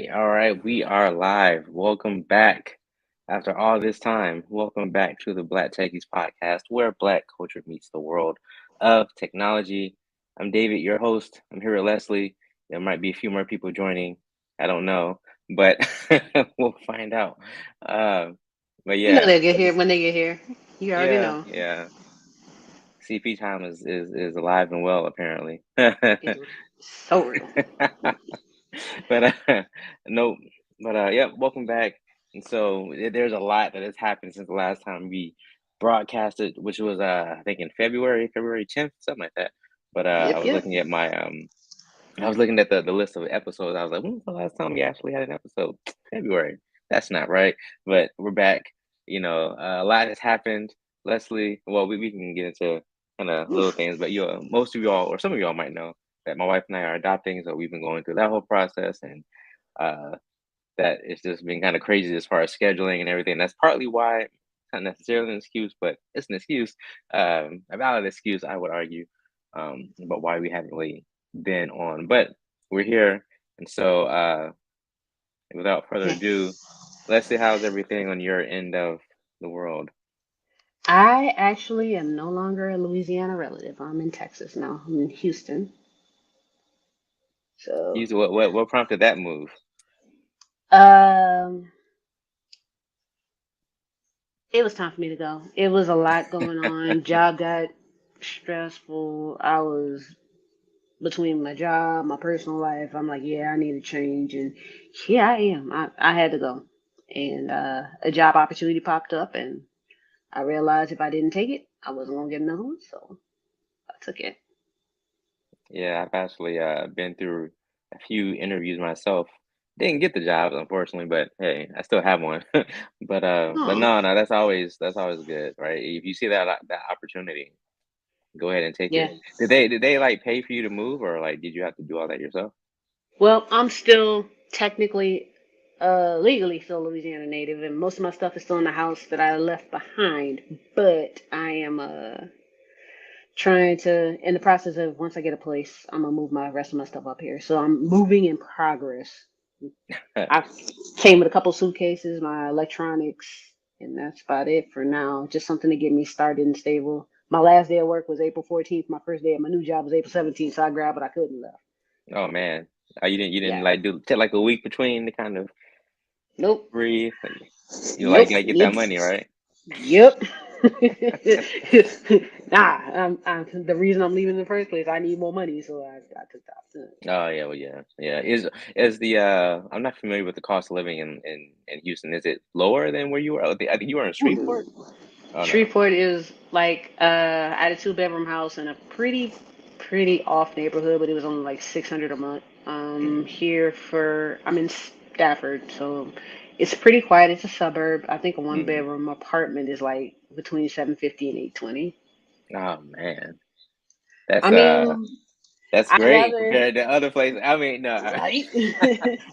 all right, we are live. Welcome back after all this time. Welcome back to the Black Techies podcast, where Black culture meets the world of technology. I'm David, your host. I'm here with Leslie. There might be a few more people joining. I don't know, but we'll find out. Uh, but You know yeah, they'll get here when they get here. You already yeah, know. yeah. CP time is alive and well, apparently. It's so real. but no, but yeah, welcome back. And so there's a lot that has happened since the last time we broadcasted, which was I think in February 10th, something like that. But I Yep, was yep. looking at my I was looking at the list of episodes. I was like, when was the last time we actually had an episode? February. That's not right. But we're back. A lot has happened. Leslie, well, we can get into kind of little things, but most of y'all, or some of y'all might know that my wife and I are adopting. So we've been going through that whole process, and uh, that it's just been kind of crazy as far as scheduling and everything. That's partly why it's not necessarily an excuse, but it's an excuse, a valid excuse, I would argue, about why we haven't really been on. But we're here, and so without further Yeah. ado, let's see how's everything on your end of the world. I actually am no longer a Louisiana relative. I'm in Texas now. I'm in Houston. So, What prompted that move? um, it was time for me to go. It was a lot going on. Job got stressful. I was between my job, my personal life. I'm like, yeah, I need a change, and here I am. I had to go, and a job opportunity popped up, and I realized if I didn't take it, I wasn't gonna get another one, so I took it. Yeah, I've actually been through a few interviews myself. Didn't get the job, unfortunately, but hey, I still have one. But Oh, no, that's always good, right? If you see that opportunity, go ahead and take yeah. it. Did they like pay for you to move, or like did you have to do all that yourself? Well, I'm still technically, legally still a Louisiana native, and most of my stuff is still in the house that I left behind. But I am trying to, in the process of once I get a place, I'm gonna move my rest of my stuff up here. So I'm moving in progress. I came with a couple suitcases, my electronics, and that's about it for now. Just something to get me started and stable. My last day of work was April 14th. My first day at my new job was April 17th, so I grabbed what I could and left. Oh man, you didn't Yeah. like do take like a week between to kind of Nope. breathe. Nope. You gotta get that Need. money, right? Yep. Nah, the reason I'm leaving in the first place, I need more money, so I took the opportunity. Oh yeah, well yeah. Is the I'm not familiar with the cost of living in Houston. Is it lower than where you were? I think you were in Shreveport. Oh no. Shreveport is like I had a two-bedroom house in a pretty off neighborhood, but it was only like 600 a month. Mm, Here for I'm in Stafford, so it's pretty quiet. It's a suburb. I think a mm. one-bedroom apartment is like between 750 and 820. Oh man, that's I mean, that's I'd great rather, compared to other places. I mean, no, right?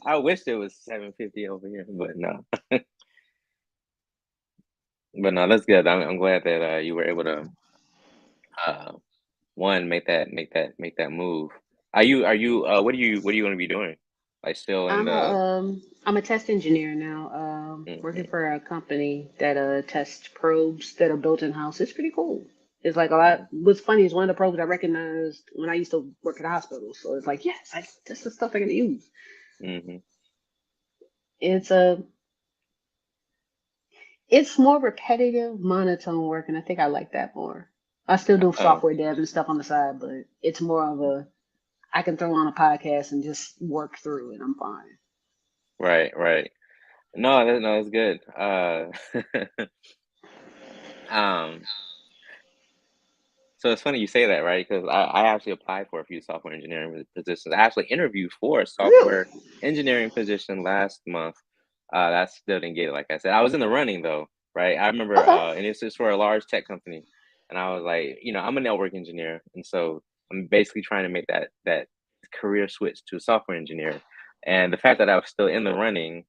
I wish it was 750 over here, but no. But no, that's good. I'm glad that you were able to uh one make that move. Are you what are you going to be doing? Like still in the I'm a test engineer now. Working mm, for a company that tests probes that are built in house. It's pretty cool. It's like a lot. What's funny is one of the probes I recognized when I used to work at the hospital. So it's like, yes, this is stuff I can use. mm-hmm. It's a it's more repetitive, monotone work, and I think I like that more. I still do Oh, software dev and stuff on the side, but it's more of a I can throw on a podcast and just work through it. I'm fine. right, right. No, that's good. Um, so it's funny you say that, right? Because I actually applied for a few software engineering positions. I actually interviewed for a Really? software engineering position last month. That still didn't get it. Like I said, I was in the running though, right? I remember, Okay. and it's just for a large tech company, and I was like, I'm a network engineer, and so I'm basically trying to make that career switch to a software engineer. And the fact that I was still in the running,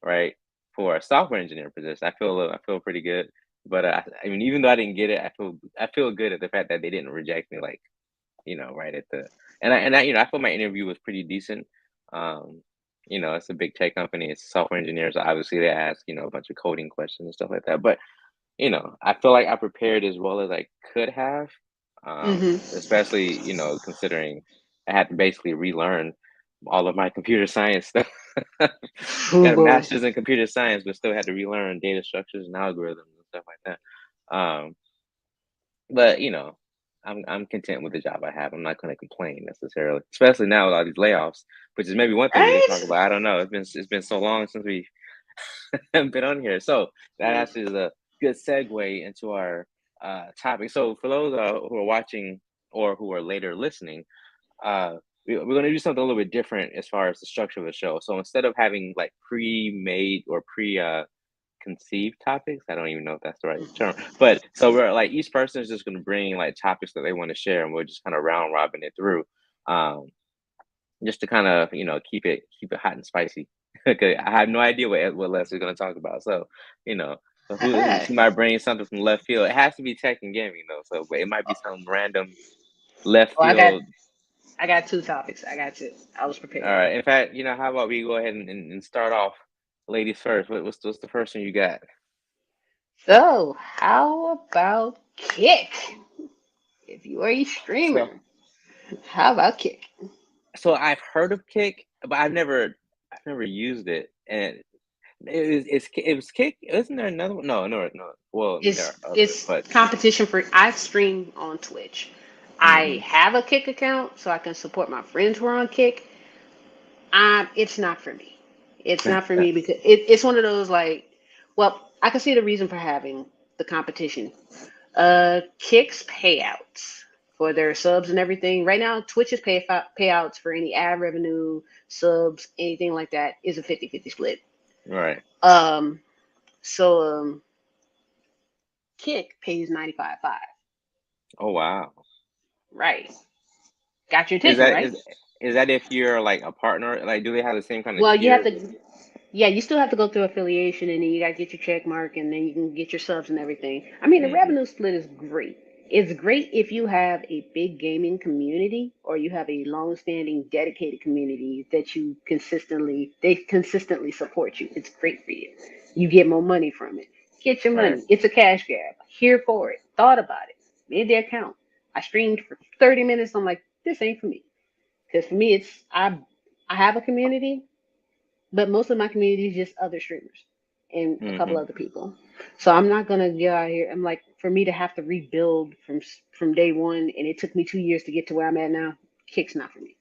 right, for a software engineer position. I feel pretty good. But I mean, even though I didn't get it, I feel good at the fact that they didn't reject me, like right at the and I feel my interview was pretty decent. Um, it's a big tech company. It's software engineers. Obviously, they ask, a bunch of coding questions and stuff like that. But I feel like I prepared as well as I could have, Hmm. especially, considering I had to basically relearn all of my computer science stuff. Oh Got a boy. master's in computer science, but still had to relearn data structures and algorithms and stuff like that. But I'm content with the job I have. I'm not going to complain necessarily, especially now with all these layoffs, which is maybe one thing we can talk Right? about. I don't know. It's been so long since we haven't been on here, so that Mm. actually is a good segue into our topic. So for those who are watching or who are later listening, uh, we're going to do something a little bit different as far as the structure of the show. So instead of having like pre-made or conceived topics. I don't even know if that's the right term. But so we're like each person is just gonna bring like topics that they want to share and we're just kind of round robin it through. Um just to kind of, keep it hot and spicy. Okay. I have no idea what Leslie's gonna talk about. So, you know, so she might bring something from left field. It has to be tech and gaming though. So but it might be some random left Oh, field. I got two topics. I got two. I was All prepared. right. In fact, how about we go ahead and start off ladies first. What's the first one you got? So, how about Kick? If you are a So streamer, how about Kick? So I've heard of Kick, but I've never used it, and it was Kick. Isn't there another one? No, no, no. Well, there are others, It's but competition for. I stream on Twitch. I hmm have a Kick account so I can support my friends who are on Kick. It's not for me. It's not for me because it's one of those like, well, I can see the reason for having the competition. Kick's payouts for their subs and everything. Right now, Twitch's payouts for any ad revenue, subs, anything like that is a 50-50 split. right. Um, so Kick pays 95.5. Oh wow. Right. Got your Is attention, that right? is that if you're like a partner? Like, do they have the same kind of Well, you have tiers? to, yeah, you still have to go through affiliation and then you got to get your check mark and then you can get your subs and everything. I mean, the Hmm. revenue split is great. It's great if you have a big gaming community or you have a long-standing dedicated community that they consistently support you. It's great for you. You get more money from it. Get your Right. money. It's a cash grab. Here for it. Thought about it. Made the account. I streamed for 30 minutes. I'm like, this ain't for me. Because for me, I have a community, but most of my community is just other streamers and a couple Hmm. other people. So I'm not gonna get out here. I'm like, for me to have to rebuild from day one, and it took me 2 years to get to where I'm at now. Kick's not for me.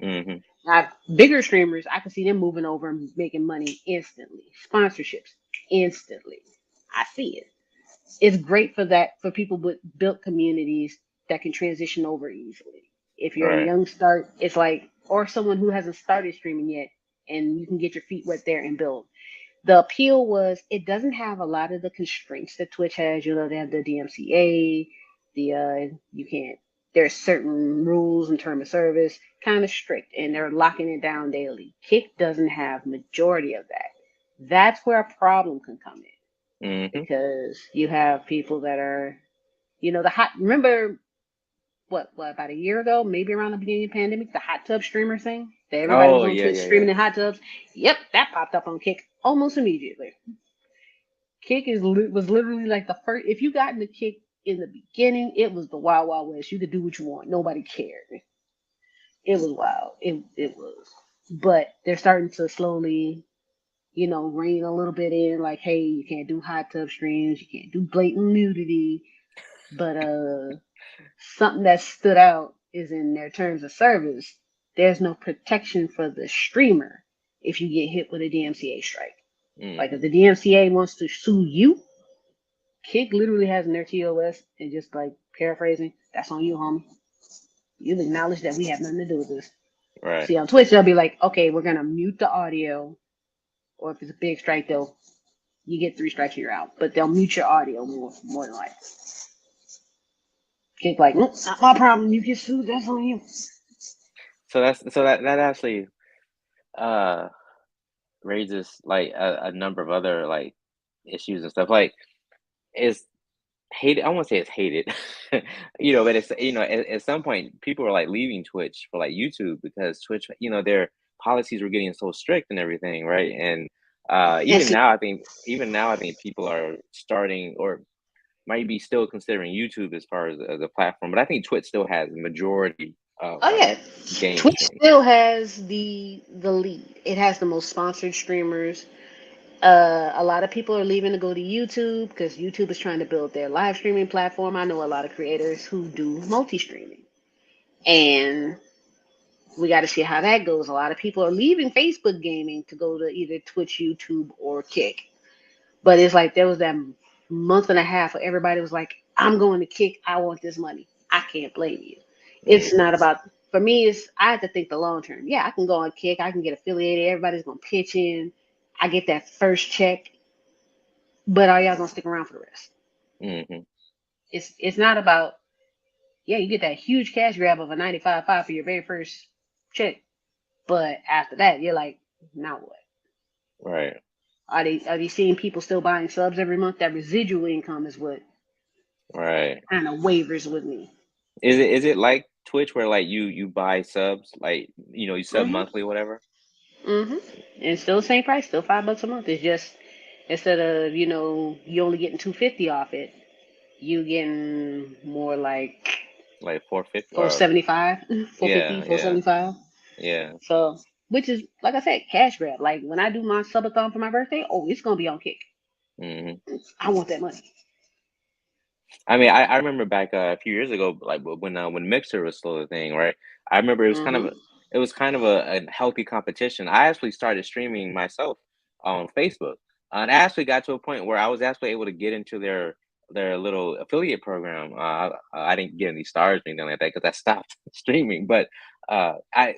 Hmm. Now, bigger streamers, I can see them moving over and making money instantly. Sponsorships instantly. I see it. It's great for that for people with built communities that can transition over easily. If you're a Right. young start, it's like or someone who hasn't started streaming yet and you can get your feet wet there and build. The appeal was it doesn't have a lot of the constraints that Twitch has. They have the DMCA, you can't. There's certain rules in term of service, kind of strict, and they're locking it down daily. Kick doesn't have majority of that. That's where a problem can come in Hmm. because you have people that are, the hot. Remember what about a year ago, maybe around the beginning of the pandemic, the hot tub streamer thing that everybody was Oh on yeah, Twitch yeah, yeah. streaming in hot tubs. Yep, that popped up on Kick almost immediately. Kick was literally like the first. If you got into Kick in the beginning, it was the wild wild west. You could do what you want. Nobody cared. It was wild. It was. But they're starting to slowly, rein a little bit in. Like, hey, you can't do hot tub streams. You can't do blatant nudity. But something that stood out is in their terms of service. There's no protection for the streamer if you get hit with a DMCA strike. Like if Hmm. the DMCA wants to sue you, Kick literally has in their TOS and just like paraphrasing, that's on you, homie. You've acknowledged that we have nothing to do with this. Right. See, on Twitch, they'll be like, okay, we're going to mute the audio. Or if it's a big strike, you get 3 strikes, you're out. But they'll mute your audio more than likely. Kick like, nope, not my problem. You get sued, that's on you. So that actually uh raises like a number of other like issues and stuff. Like, is hated. I won't say it's hated, but it's at some point people are like leaving Twitch for like YouTube because Twitch, their policies were getting so strict and everything, right? And And see, even now I think people are starting or might be still considering YouTube as a platform, but I think Twitch still has the majority of oh like yeah, game Twitch streams. still has the lead. It has the most sponsored streamers. A lot of people are leaving to go to YouTube because YouTube is trying to build their live streaming platform. I know a lot of creators who do multi streaming, and we got to see how that goes. A lot of people are leaving Facebook gaming to go to either Twitch, YouTube, or Kick. But it's like there was that month and a half where everybody was like, I'm going to Kick. I want this money. I can't blame you. It's Mm, not about, for me, it's, I have to think the long term. Yeah, I can go on Kick. I can get affiliated. Everybody's going to pitch in. I get that first check. But are y'all going to stick around for the rest? hmm It's not about, yeah, you get that huge cash grab of a 95.5 for your very first check. But after that, you're like, now what? right, Are they seeing people still buying subs every month? That residual income is what right. kind of wavers with me. Is it like Twitch where like you buy subs, like you sub Mhm. monthly, whatever? Mhm. And still the same price, still $5 a month. It's just instead of you only getting 250 off it, you getting more like Like 450 or 475, 450, yeah, yeah, 475. yeah. So which is like I said, cash grab. Like when I do my subathon for my birthday, oh, it's gonna be on Kick. hmm I want that money. I mean, I remember back a few years ago, like when Mixer was still a thing, right? I remember Mhm. it was kind of a healthy competition. I actually started streaming myself on Facebook, and I actually got to a point where I was actually able to get into their little affiliate program. I didn't get any stars or anything like that because I stopped streaming, but I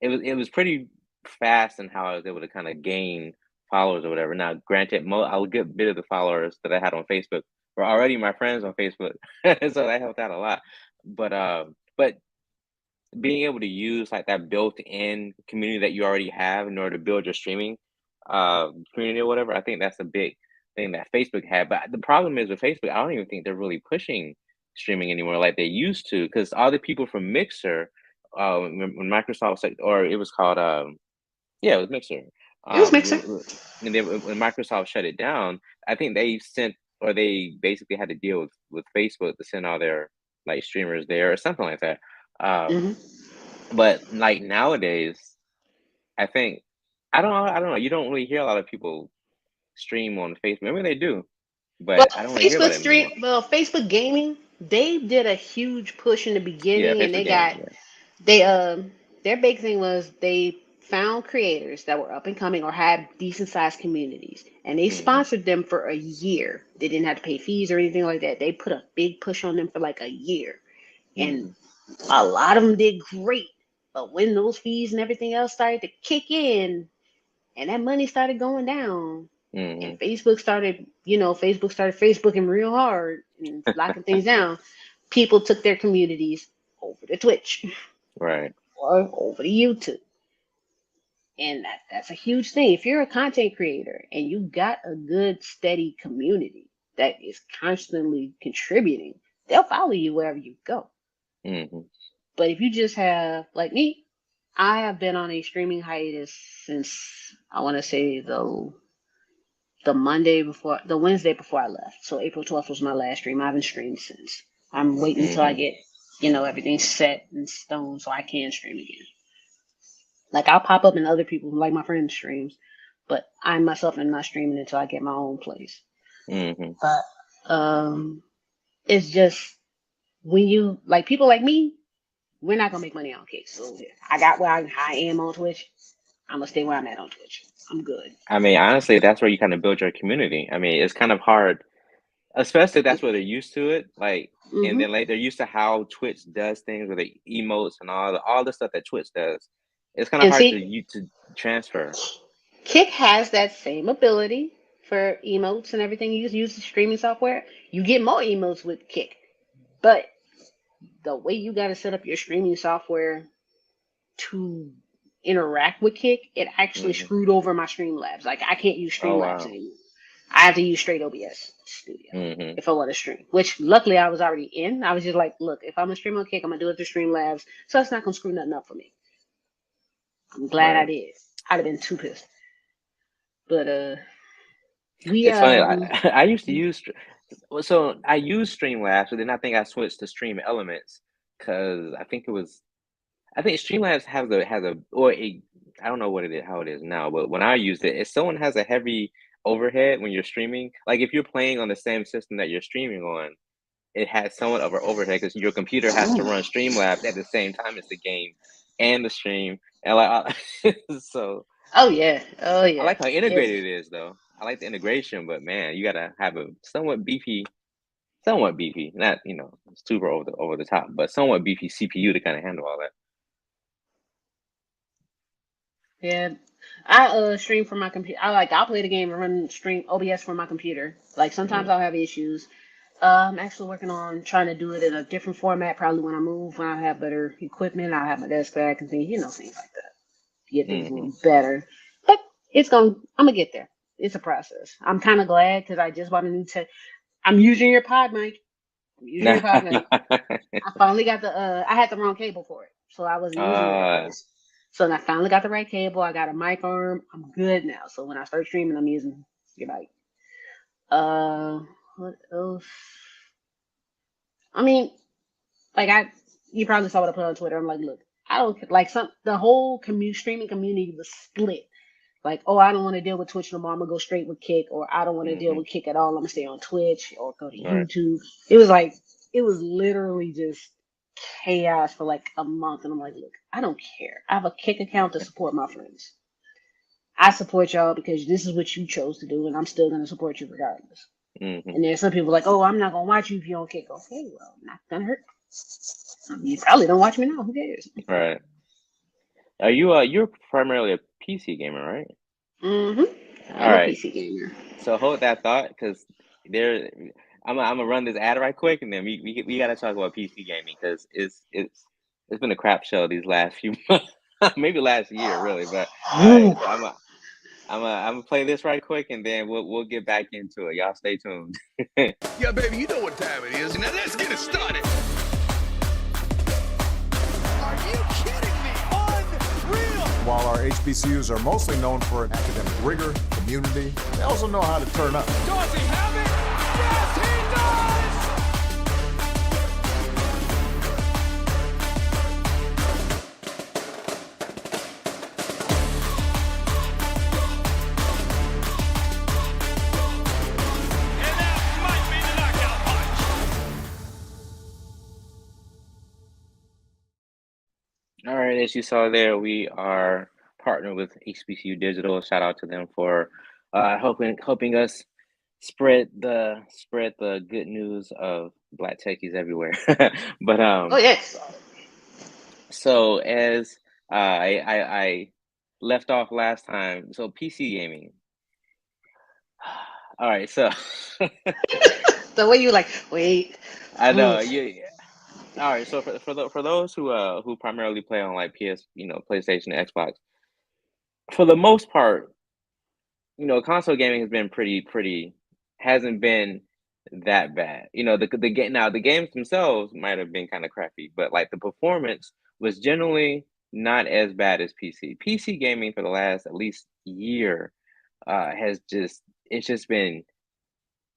it was pretty fast in how I was able to kind of gain followers or whatever. Now, granted, a good bit of the followers that I had on Facebook were already my friends on Facebook, so that helped out a lot. But being able to use like that built-in community that you already have in order to build your streaming community or whatever, I think that's a big thing that Facebook had. But the problem is with Facebook, I don't even think they're really pushing streaming anymore like they used to, because all the people from Mixer, when Microsoft said, or it was called, yeah, it was Mixer. It was Mixer. And then when Microsoft shut it down, I think they sent or they basically had to deal with Facebook to send all their like streamers there or something like that. Um, Mhm. but like nowadays, I think I don't know. You don't really hear a lot of people stream on Facebook. Maybe they do, Well, but I don't really hear about it anymore. Facebook gaming, they did a huge push in the Yeah, beginning, and Facebook gaming. Yeah. they their big thing was they found creators that were up and coming or had decent sized communities, and they hmm sponsored them for a year. They didn't have to pay fees or anything like that. They put a big push on them for like a year, and hmm a lot of them did great. But when those fees and everything else started to kick in, and that money started going down, hmm and Facebook started Facebooking real hard and locking things down. People took their communities over to Twitch Right. or over to YouTube. And that's a huge thing. If you're a content creator and you got a good, steady community that is constantly contributing, they'll follow you wherever you go. hmm But if you just have, like me, I have been on a streaming hiatus since I want to say the Wednesday before I left. So April 12th was my last stream. I haven't streamed since. I'm waiting until I hmm get, everything set in stone so I can stream again. Like I'll pop up in other people, like my friends' streams, but I myself am not streaming until I get my own place. hmm But it's just when you like people like me, we're not gonna make money on Kick. So I got where I am on Twitch. I'm gonna stay where I'm at on Twitch. I'm good. I mean, honestly, that's where you kind of build your community. I mean, it's kind of hard, especially if that's where they're used to it. Like, and Hmm. then like they're used to how Twitch does things with the emotes and all the stuff that Twitch does. It's kind of And hard see, to transfer. Kick has that same ability for emotes and everything. You use the streaming software. You get more emotes with Kick, but the way you got to set up your streaming software to interact with Kick, it actually hmm screwed over my Streamlabs. Like I can't use Oh Streamlabs wow. anymore. I have to use straight OBS Studio hmm if I want to stream. Which luckily I was already in. I was just like, look, if I'm gonna stream on Kick, I'm gonna do it through Streamlabs, so it's not gonna screw nothing up for me. I'm glad I Right. did. I'd have been too pissed. But we It's funny. I used to use so I use Streamlabs, but then I think I switched to Stream Elements because I think Streamlabs has a or it, I don't know what it is how it is now, but when I used it, if someone has a heavy overhead when you're streaming, like if you're playing on the same system that you're streaming on, it has somewhat of an overhead because your computer has to Ooh. run Streamlabs at the same time as the game and the stream, and so Oh yeah. Oh I yeah. like how It's integrated it is though. I like the integration, but man, you gotta have a somewhat beefy, not super over the top, but somewhat beefy CPU to kind of handle all that. yeah. I stream from my computer. I'll play the game and run stream OBS from my computer. Like sometimes Mm, I'll have issues. I'm actually working on trying to do it in a different format. Probably when I move, when I have better equipment, I'll have my desk back and things, things like that. Get things a hmm little better. But I'm gonna get there. It's a process. I'm kind of glad because I just bought a new tech. I'm using your pod mic. I'm using your pod mic. I finally got I had the wrong cable for it, so I wasn't using it at uh, first. So I finally got the right cable. I got a mic arm. I'm good now. So when I start streaming, I'm using your mic. Uh, what else? I mean, like you probably saw what I put on Twitter. I'm like, look, I don't like the whole streaming community was split. Like, oh, I don't want to deal with Twitch no more. I'm gonna go straight with Kick, or I don't want to deal hmm with Kick at all. I'm gonna stay on Twitch or go to right. YouTube. It was literally just chaos for like a month, and I'm like, look, I don't care. I have a Kick account to support my friends. I support y'all because this is what you chose to do, and I'm still gonna support you regardless. hmm And there's some people like, oh, I'm not gonna watch you if you don't Kick. Okay, well, not gonna hurt. You probably don't watch me now. Who cares? Right. Are you're primarily a PC gamer, right? All I'm a right. PC gamer. So hold that thought, because there, I'm gonna run this ad right quick, and then we gotta talk about PC gaming because it's been a crap show these last few months, maybe last year really. But all right, Ooh. so I'm gonna play this right quick, and then we'll get back into it. Y'all stay tuned. Yeah, baby, you know what time it is. Now let's get it started. Are you kidding me? Unreal! While our HBCUs are mostly known for academic rigor, community, they also know how to turn up. Does he have it? Yes, he does! And that might be the knockout punch. All right, as you saw there, we are partnered with HBCU Digital. Shout out to them for helping us spread the good news of Black techies everywhere. But Oh yes. so as I left off last time, so PC gaming. All right, so So what you like? Wait. I know Oof. you. All right, so for those who primarily play on like PS, PlayStation, Xbox, for the most part, console gaming has been pretty hasn't been that bad. The game now the games themselves might have been kind of crappy, but like the performance was generally not as bad as PC. PC gaming for the last at least year has it's just been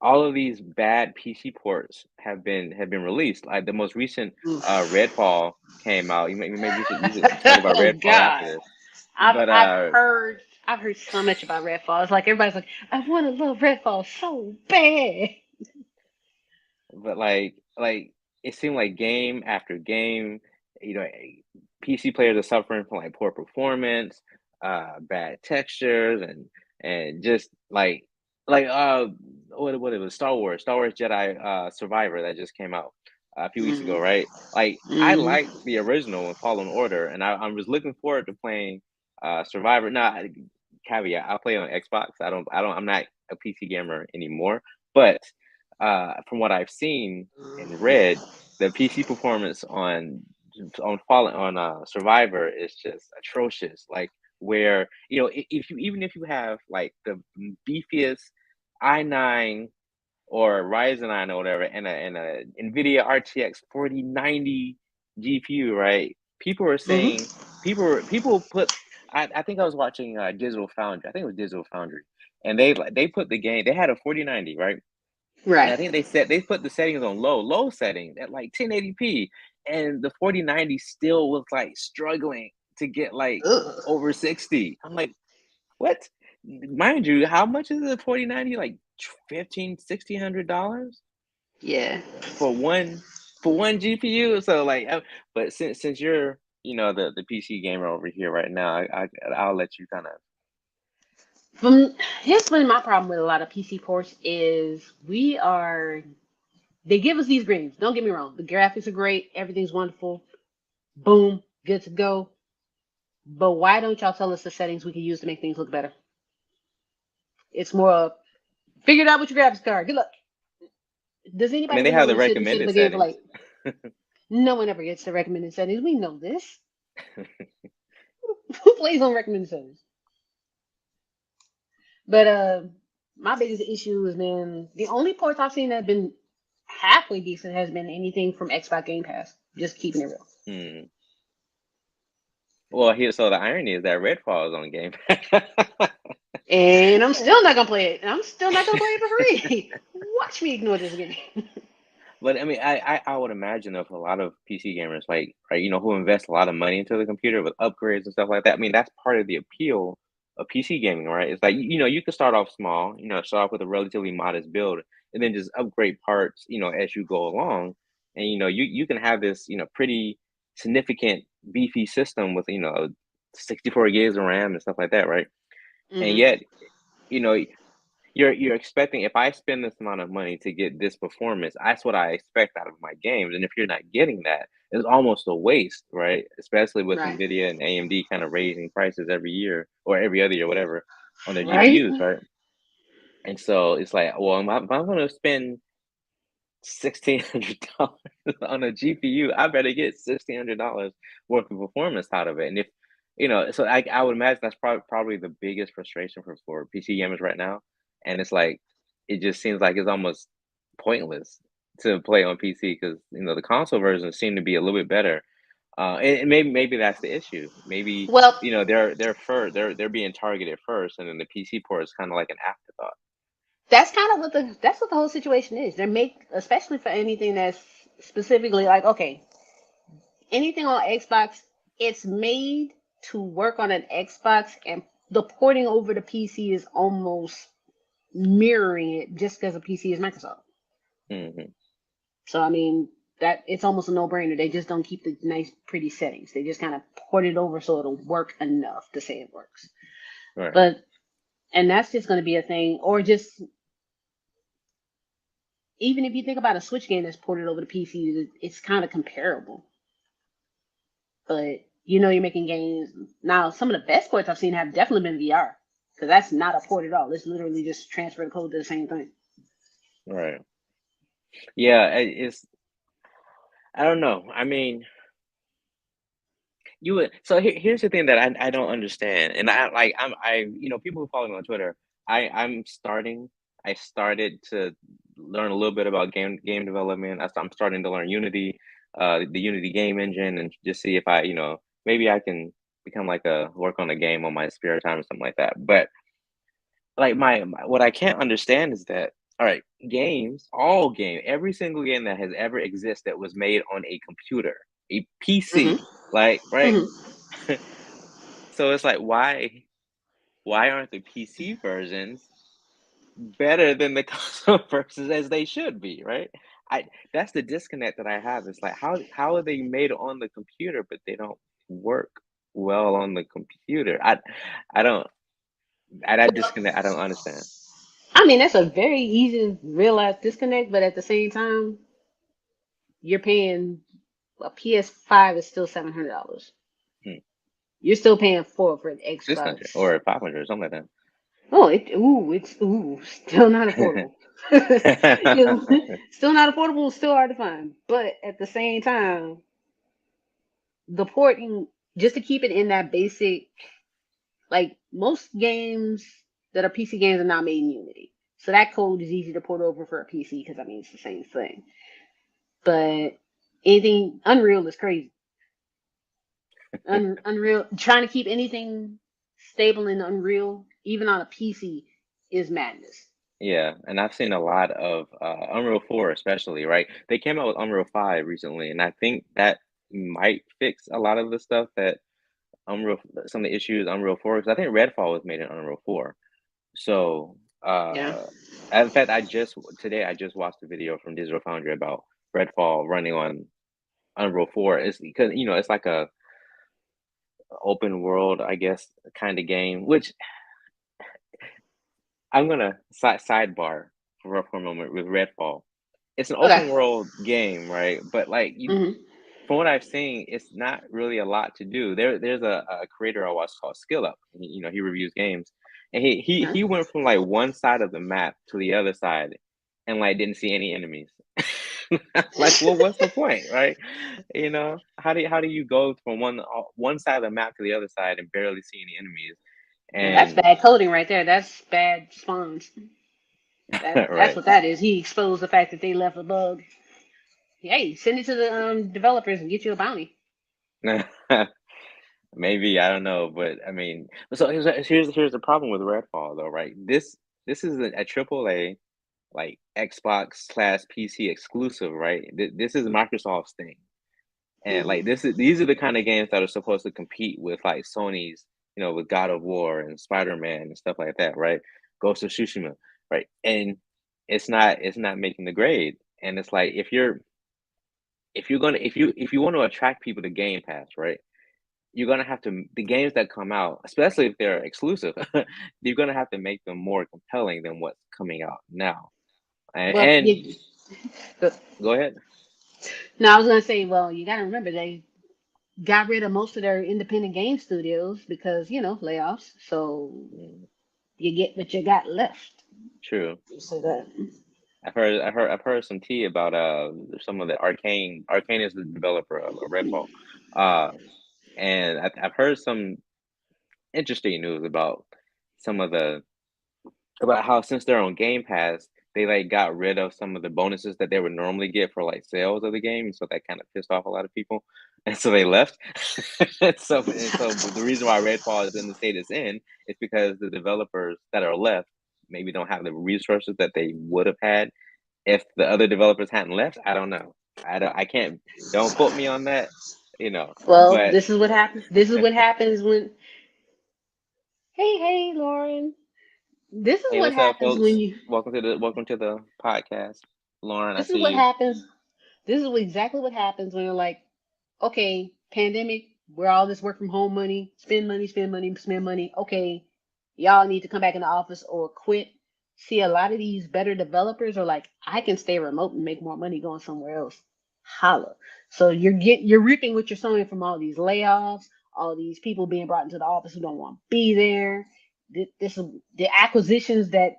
all of these bad PC ports have been released. Like the most recent Oof. Redfall came out. Maybe we should talk about Oh Redfall after God. this. I've But I've heard I've heard so much about Redfall. It's like everybody's like, I want to love Redfall so bad. like it seemed like game after game, you know, PC players are suffering from like poor performance, bad textures, and just like what it was Star Wars Jedi Survivor that just came out a few weeks ago, Mm. right? Like I Mm. liked the original Fallen Order, and I was looking forward to playing Survivor. Now, caveat: I play on Xbox. I'm not a PC gamer anymore, but from what I've seen and read, the PC performance on Survivor is just atrocious. Like where if you even if you have like the beefiest i9 or Ryzen 9 or whatever, and a NVIDIA RTX 4090 GPU, right? People are Mhm. saying people put I think I was watching Digital Foundry. I think it was Digital Foundry, and they put the game. They had a 4090, right? And I Right. think they put the settings on low setting at like 1080p, and the 4090 still was like struggling to get like Ugh. over 60. I'm like, what? Mind you, how much is the 4090? Like 15, $1,600 Yeah. for one GPU. So like, but since you're the PC gamer over here right now, I'll let you kind of. From Here's been my problem with a lot of PC ports is they give us these games. Don't get me wrong, the graphics are great, everything's wonderful, boom, good to go. But why don't y'all tell us the settings we can use to make things look better? It's more of figure it out with your graphics card. Good luck. Does I mean, anybody they really have the want to sit and sit in recommended the game for settings. like? No one ever gets the recommended settings. We know this. Who plays on recommended settings? But my biggest issue is, man, the only ports I've seen that have been halfway decent has been anything from Xbox Game Pass. Just keeping it real. Hmm. Well, so the irony is that Redfall is on Game Pass. And I'm still not gonna play it. I'm still not gonna play it for free. Watch me ignore this game. But I mean, I would imagine of a lot of PC gamers, like, right, who invest a lot of money into the computer with upgrades and stuff like that. I mean, that's part of the appeal of PC gaming, right? It's like, you can start off small, start off with a relatively modest build, and then just upgrade parts, as you go along. And, you can have this, pretty significant beefy system with, 64 gigs of RAM and stuff like that, right? And Hmm. yet, you know, you're expecting if I spend this amount of money to get this performance, that's what I expect out of my games. And if you're not getting that, it's almost a waste, right? Especially with Right. Nvidia and AMD kind of raising prices every year or every other year, whatever, on their Right. GPUs, right? And so it's like, well, if I'm going to spend $1,600 on a GPU, I better get $1,600 worth of performance out of it. And if so I would imagine that's probably the biggest frustration for PC gamers right now. And it's like it just seems like it's almost pointless to play on PC because the console versions seem to be a little bit better. And maybe that's the issue. Maybe Well, they're being targeted first, and then the PC port is kind of like an afterthought. that's kind of that's what the whole situation is. They make, especially for anything that's specifically like, okay, anything on Xbox, it's made to work on an Xbox, and the porting over to PC is almost mirroring it just because a PC is Microsoft. Hmm. So I mean that it's almost a no-brainer. They just don't keep the nice, pretty settings. They just kind of port it over so it'll work enough to say it works. Right. But and that's just going to be a thing, or just even if you think about a Switch game that's ported over to PC, it's kind of comparable. But you're making games now. Some of the best ports I've seen have definitely been VR, because that's not a port at all. It's literally just transfer the code to the same thing. Right. Yeah, it's I don't know. I mean, you would so here's the thing that I don't understand, and people who follow me on Twitter, I started to learn a little bit about game development. I'm starting to learn Unity, the Unity game engine, and just see if maybe I can become like a work on a game on my spare time or something like that. But like what I can't understand is that all right, every single game that has ever existed was made on a computer, a Hmm. PC, like right. Hmm. So it's like why aren't the PC versions better than the console versions as they should be, right? I That's the disconnect that I have. It's like how are they made on the computer but they don't work well on the computer? I don't that disconnect I don't understand. I mean, that's a very easy to realize disconnect, but at the same time, you're paying a PS5 is still $700. Hmm. You're still paying for an 600 Xbox. or 500 or something like Oh, it's still not affordable. that. Still not affordable, still hard to find. But at the same time, the porting, just to keep it in that basic, like most games that are PC games are not made in Unity. So that code is easy to port over for a PC because I mean it's the same thing. But anything Unreal is crazy. Unreal trying to keep anything stable in Unreal, even on a PC, is madness. Yeah, and I've seen a lot of Unreal 4 especially, right? They came out with Unreal 5 recently, and I think that might fix a lot of the stuff that Unreal some of the issues Unreal 4 because I think Redfall was made in Unreal 4. So, Yeah. in fact, I just watched a video from Digital Foundry about Redfall running on Unreal 4. It's because it's like a open world, I guess, kind of game, which I'm gonna sidebar for a moment with Redfall. It's an Okay. open world game, right? But like Hmm. from what I've seen, it's not really a lot to do. There's a creator I watch called Skill Up. He reviews games, and he went from like one side of the map to the other side, and like didn't see any enemies. Like, well, what's the point, right? How do you go from one side of the map to the other side and barely see any enemies? That's And bad coding right there. That's bad spawns. That's right. what that is. He exposed the fact that they left a bug. Hey, send it to the developers and get you a bounty. Maybe I don't know, but I mean, so here's the problem with Redfall though, right? This is a triple A like Xbox/PC exclusive, right? This is Microsoft's thing, and like Hmm. these are the kind of games that are supposed to compete with like Sony's, with God of War and Spider-Man and stuff like that, right? Ghost of Tsushima, right? And it's not making the grade, and it's like if you want to attract people to Game Pass, right? You're gonna have to the games that come out, especially if they're exclusive, you're gonna have to make them more compelling than what's coming out now. And, Well, and you, but- go ahead. no, I was gonna say, well, you gotta remember they got rid of most of their independent game studios because layoffs. So Mm, you get what you got left. true. So that. I've heard some tea about some of the Arcane. Arcane is the developer of Redfall, uh, and I've heard some interesting news some of the about how since they're on Game Pass, they like got rid of some of the bonuses that they would normally get for like sales of the game, so that kind of pissed off a lot of people, and so they left. So the reason why Redfall is in the state it's in is because the developers that are left maybe don't have the resources that they would have had if the other developers hadn't left. I don't know. I can't. Don't quote me on that. Well, But this is what happens. This is what happens when. Hey, Lauren. This is hey, what what's up, happens when folks? you. Welcome to the podcast, Lauren. I This is see what you. happens. This is exactly what happens when you're like, okay, pandemic, we're all this work from home money, spend money, spend money, spend money. Okay, y'all need to come back in the office or quit. See, a lot of these better developers are like, I can stay remote and make more money going somewhere else. Holla. So you're reaping what you're sowing from all these layoffs, all these people being brought into the office who don't want to be there. This is the acquisitions that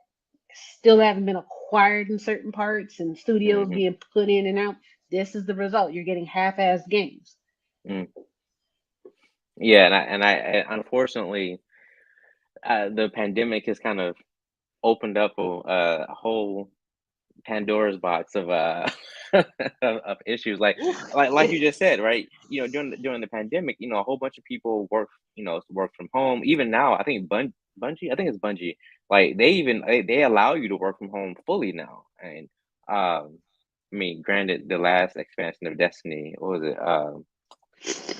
still haven't been acquired in certain parts and studios Hmm. being put in and out. This is the result. You're getting half-assed games. Mm. Yeah, and unfortunately, the pandemic has kind of opened up a whole Pandora's box of of issues like you just said, right? During the pandemic, a whole bunch of people work from home. Even now, I think Bungie, I think it's Bungie, like they allow you to work from home fully now. And I mean, granted, the last expansion of Destiny, what was it?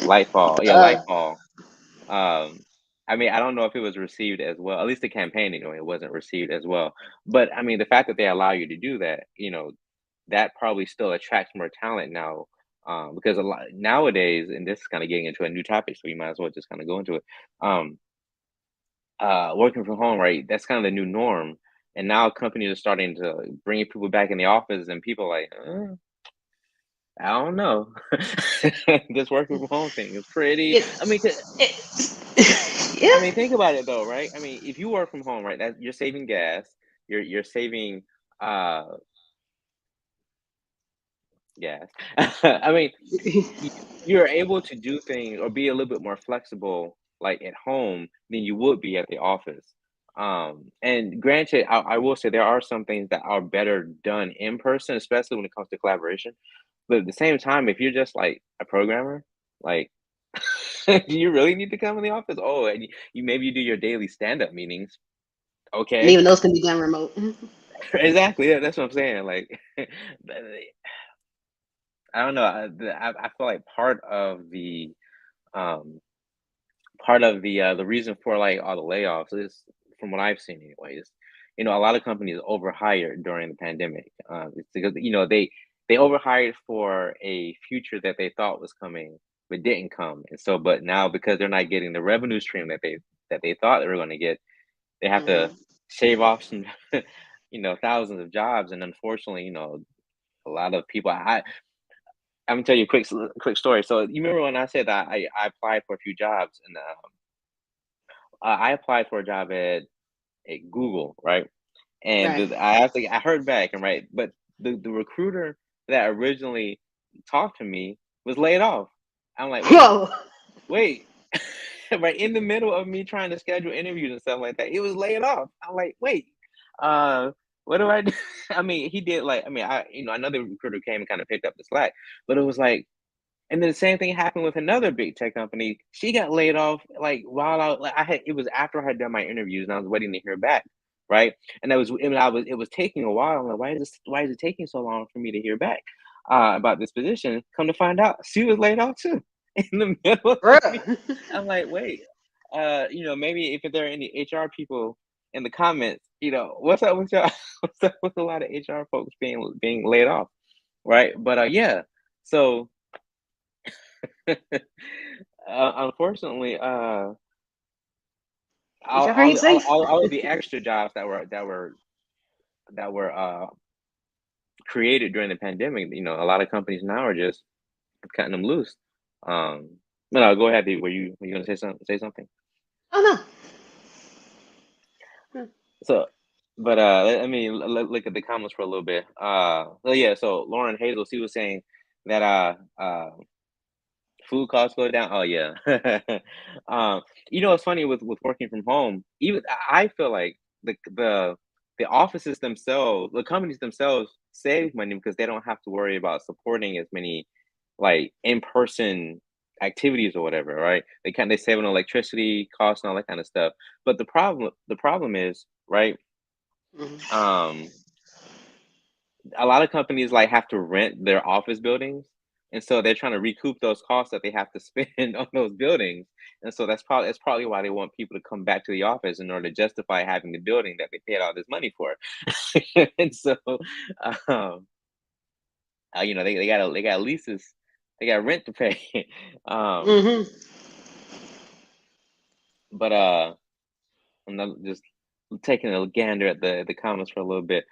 Lightfall, yeah, Uh, Lightfall. Um, I mean, I don't know if it was received as well. At least the campaign, it wasn't received as well. But I mean, the fact that they allow you to do that, that probably still attracts more talent now. Because a lot nowadays, and this is kind of getting into a new topic, so we might as well just kind of go into it. Um, Working from home, right? That's kind of the new norm. And now companies are starting to bring people back in the office, and people are like, I don't know. This working from home thing is pretty. it, I mean, yeah. think about it though, right? I mean, if you work from home, right, that you're saving gas, you're saving uh gas. I mean, y- you're able to do things or be a little bit more flexible, like at home, than you would be at the office. And granted, I will say there are some things that are better done in person, especially when it comes to collaboration. But at the same time, if you're just like a programmer, like Do you really need to come in the office? Oh, and you maybe you do your daily stand-up meetings. And Okay. even those can be done remote. Exactly. Yeah, that's what I'm saying. Like, I don't know. I feel like um the reason for like all the layoffs is, from what I've seen anyways, a lot of companies overhired during the pandemic. It's because they overhired for a future that they thought was coming but didn't come, and so but now because they're not getting the revenue stream that they thought they were going to get, they have to Hmm. shave off some thousands of jobs, and unfortunately, a lot of people. I'm gonna tell you a quick story. So you remember when I said that I applied for a few jobs, and I applied for a job at Google, right? And Right. I heard back, and right, but the recruiter that originally talked to me was laid off. I'm like, Whoa. wait, right in the middle of me trying to schedule interviews and stuff like that, he was laid off. I'm like, wait, uh, what do I do? I mean, he did like, I mean, another recruiter came and kind of picked up the slack, but it was like, and then the same thing happened with another big tech company. She got laid off like while it was after I had done my interviews and I was waiting to hear back, right? It was taking a while. I'm like, why is it taking so long for me to hear back about this position? Come to find out, she was laid off too in the middle of me. Bruh. I'm like, wait, maybe if there are any HR people in the comments, what's up with y'all? What's up with a lot of HR folks being laid off, right? But yeah, so unfortunately, all, HR all, ain't the- all, safe. all of the extra jobs that were created during the pandemic, a lot of companies now are just cutting them loose. Um, no, go ahead. Were you gonna say something? Oh no. Hmm. So, but I mean, look at the comments for a little bit. So yeah, so Lauren Hazel, she was saying that food costs go down. Oh yeah. um, it's funny with working from home. Even I feel like the offices themselves, the companies themselves, save money because they don't have to worry about supporting as many like in person activities or whatever. Right? They save on electricity costs and all that kind of stuff. But the problem is right. Mhm. Um, a lot of companies like have to rent their office buildings, and so they're trying to recoup those costs that they have to spend on those buildings, and so that's probably why they want people to come back to the office in order to justify having the building that they paid all this money for. And so um they got leases, they got rent to pay. um Mhm. but I'm not just taking a gander at the comments for a little bit.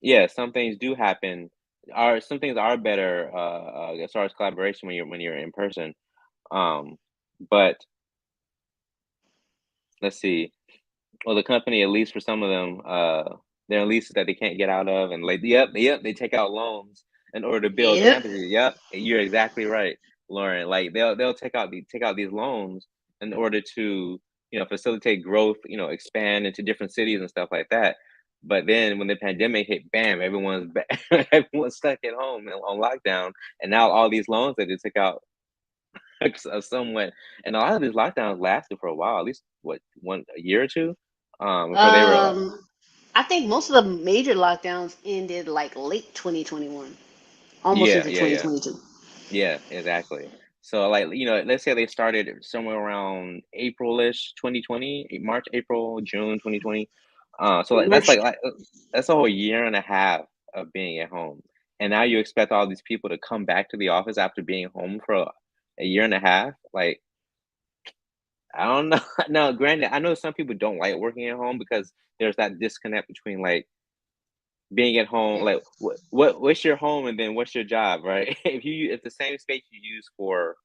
Yeah, some things do happen. Some things are better as far as collaboration when you're in person. Um, but let's see. Well, the company, at least for some of them, there are leases that they can't get out of, and like, yep, they take out loans in order to build Yep. campuses. Yep, you're exactly right, Lauren. Like they'll take out these loans in order to facilitate growth, expand into different cities and stuff like that. But then when the pandemic hit, bam, everyone's stuck at home and on lockdown, and now all these loans that they took out somewhat, and a lot of these lockdowns lasted for a while, at least what a year or two, before they were like, Um, I think most of the major lockdowns ended like late 2021, almost yeah, into yeah, yeah, 2022. yeah, exactly. So like let's say they started somewhere around April-ish 2020, March, April, June 2020. So like March. that's a whole year and a half of being at home, and now you expect all these people to come back to the office after being home for a year and a half. Like, I don't know. Now, granted, I know some people don't like working at home because there's that disconnect between like being at home, Yeah. like what's your home and then what's your job, right? If the same space you use for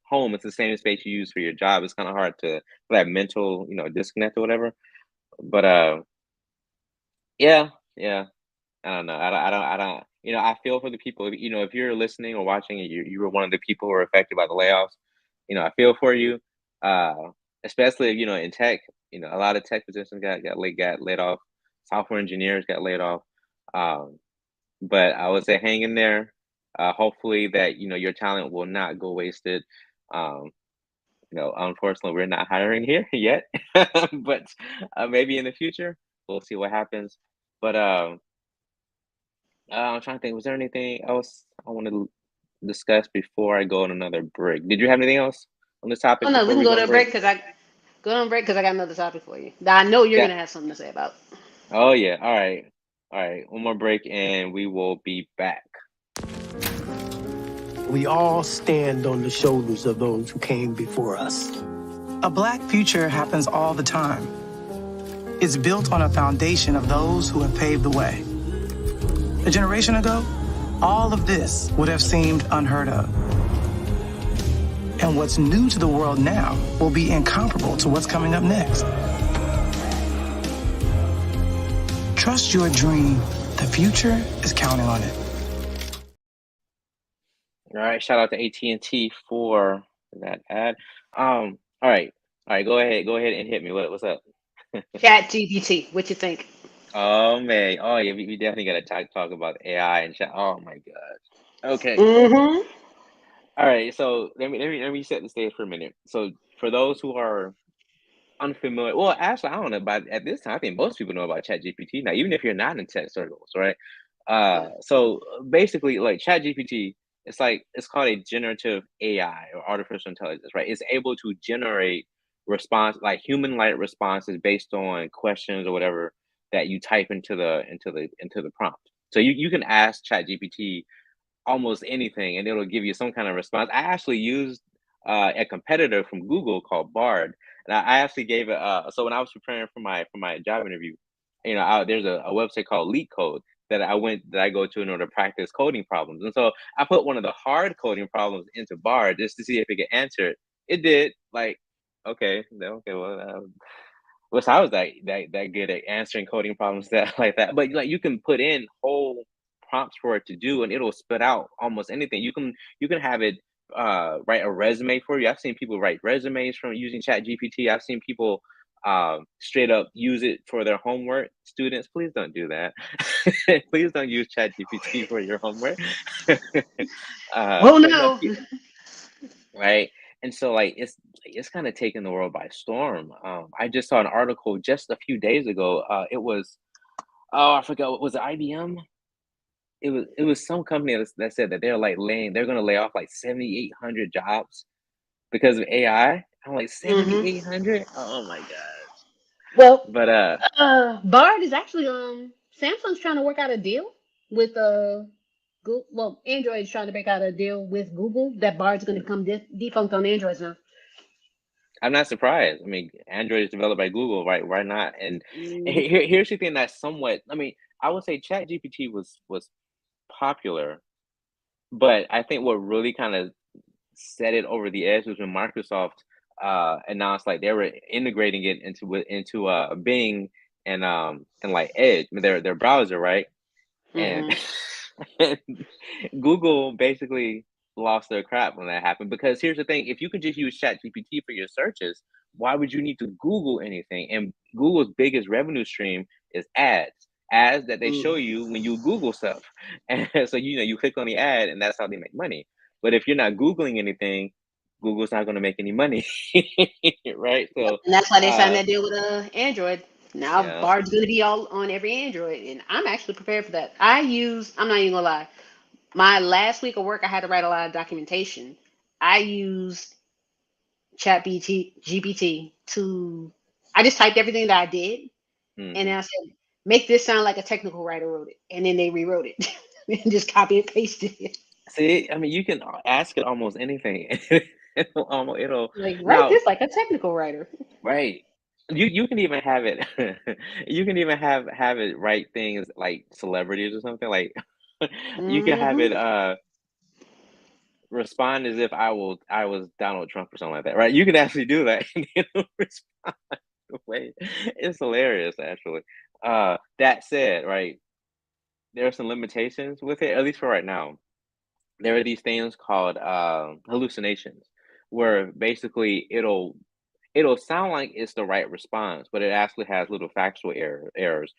home, it's the same space you use for your job. It's kind of hard to for that mental, disconnect or whatever. But yeah, yeah. I don't know. I don't. I feel for the people. If you're listening or watching, and you were one of the people who were affected by the layoffs. I feel for you. Uh, Especially in tech. A lot of tech positions got laid off. Software engineers got laid off. Um, but I would say hang in there. Hopefully that your talent will not go wasted. Um, unfortunately, we're not hiring here yet, but maybe in the future, we'll see what happens. But I'm trying to think, was there anything else I wanted to discuss before I go on another break? Did you have anything else on this Oh topic no, we before can we go go on to a break? break because I go on break because I got another topic for you that I know you're Yeah. gonna have something to say about. Oh yeah. All right. All right. One more break and we will be back. We all stand on the shoulders of those who came before us. A black future happens all the time. It's built on a foundation of those who have paved the way. A generation ago, all of this would have seemed unheard of. And what's new to the world now will be incomparable to what's coming up next. Trust your dream. The future is counting on it. All right. Shout out to AT&T for that ad. All right. All right. Go ahead. Go ahead and hit me. What's up? Chat GPT, what you think? Oh man. Oh yeah. We definitely got to talk about AI and chat. Oh my God. Okay. Mm-hmm. All right. So let me set the stage for a minute. So for those who are unfamiliar, well, actually, I don't know. But at this time, I think most people know about ChatGPT now, even if you're not in tech circles, right? Yeah. So basically, like ChatGPT, it's called a generative AI or artificial intelligence, right? It's able to generate response like human-like responses based on questions or whatever that you type into the prompt. So you can ask ChatGPT almost anything and it'll give you some kind of response. I actually used a competitor from Google called Bard, and I actually gave it. So when I was preparing for my job interview, there's a website called Leak Code that I go to in order to practice coding problems, and so I put one of the hard coding problems into Bard just to see if it could answer it. It did. Like, okay, well. Wish I was that good at answering coding problems that like that. But like you can put in whole prompts for it to do, and it'll spit out almost anything. You can have it write a resume for you. I've seen people write resumes from using Chat GPT. I've seen people straight up use it for their homework. Students, please don't do that. Please don't use Chat GPT for your homework. Oh But no, no. right? And so like it's kind of taken the world by storm. I just saw an article just a few days ago. It was I forgot what was it, IBM? It was some company that said that they're gonna lay off like 7,800 jobs because of AI. I'm like Mm-hmm. 7,800? Oh my gosh. Well, But Bard is actually Samsung's trying to work out a deal with Google. Well, Android is trying to make out a deal with Google that Bard's going to come defunct on Androids now. I'm not surprised. I mean, Android is developed by Google, right? Why not? And Mm-hmm. here's the thing that's somewhat. I mean, I would say ChatGPT was popular, but I think what really kind of set it over the edge was when Microsoft announced like they were integrating it into Bing and like Edge, their browser, right? And, Mm-hmm. and Google basically lost their crap when that happened because here's the thing: if you can just use ChatGPT for your searches, why would you need to Google anything? And Google's biggest revenue stream is ads that they show Mm-hmm. you when you Google stuff. And so you click on the ad, and that's how they make money. But if you're not Googling anything, Google's not going to make any money, right? Yep. So, And that's why they signed uh, that deal with Android. Now yeah. Bard's going to be all on every Android, and I'm actually prepared for that. I'm not even gonna lie. My last week of work, I had to write a lot of documentation. I used GPT to. I just typed everything that I did, and Hmm. then I said, "Make this sound like a technical writer wrote it," and then they rewrote it and just copy and pasted it. See, I mean, you can ask it almost anything. It'll Like, write now, this like a technical writer. right. You can even have it you can even have it write things like celebrities or something like you can have Hmm. it respond as if I was Donald Trump or something like that, right? You can actually do that and it'll respond the way it's hilarious actually. That said, right, there are some limitations with it, at least for right now. There are these things called hallucinations where basically it'll sound like it's the right response, but it actually has little factual errors.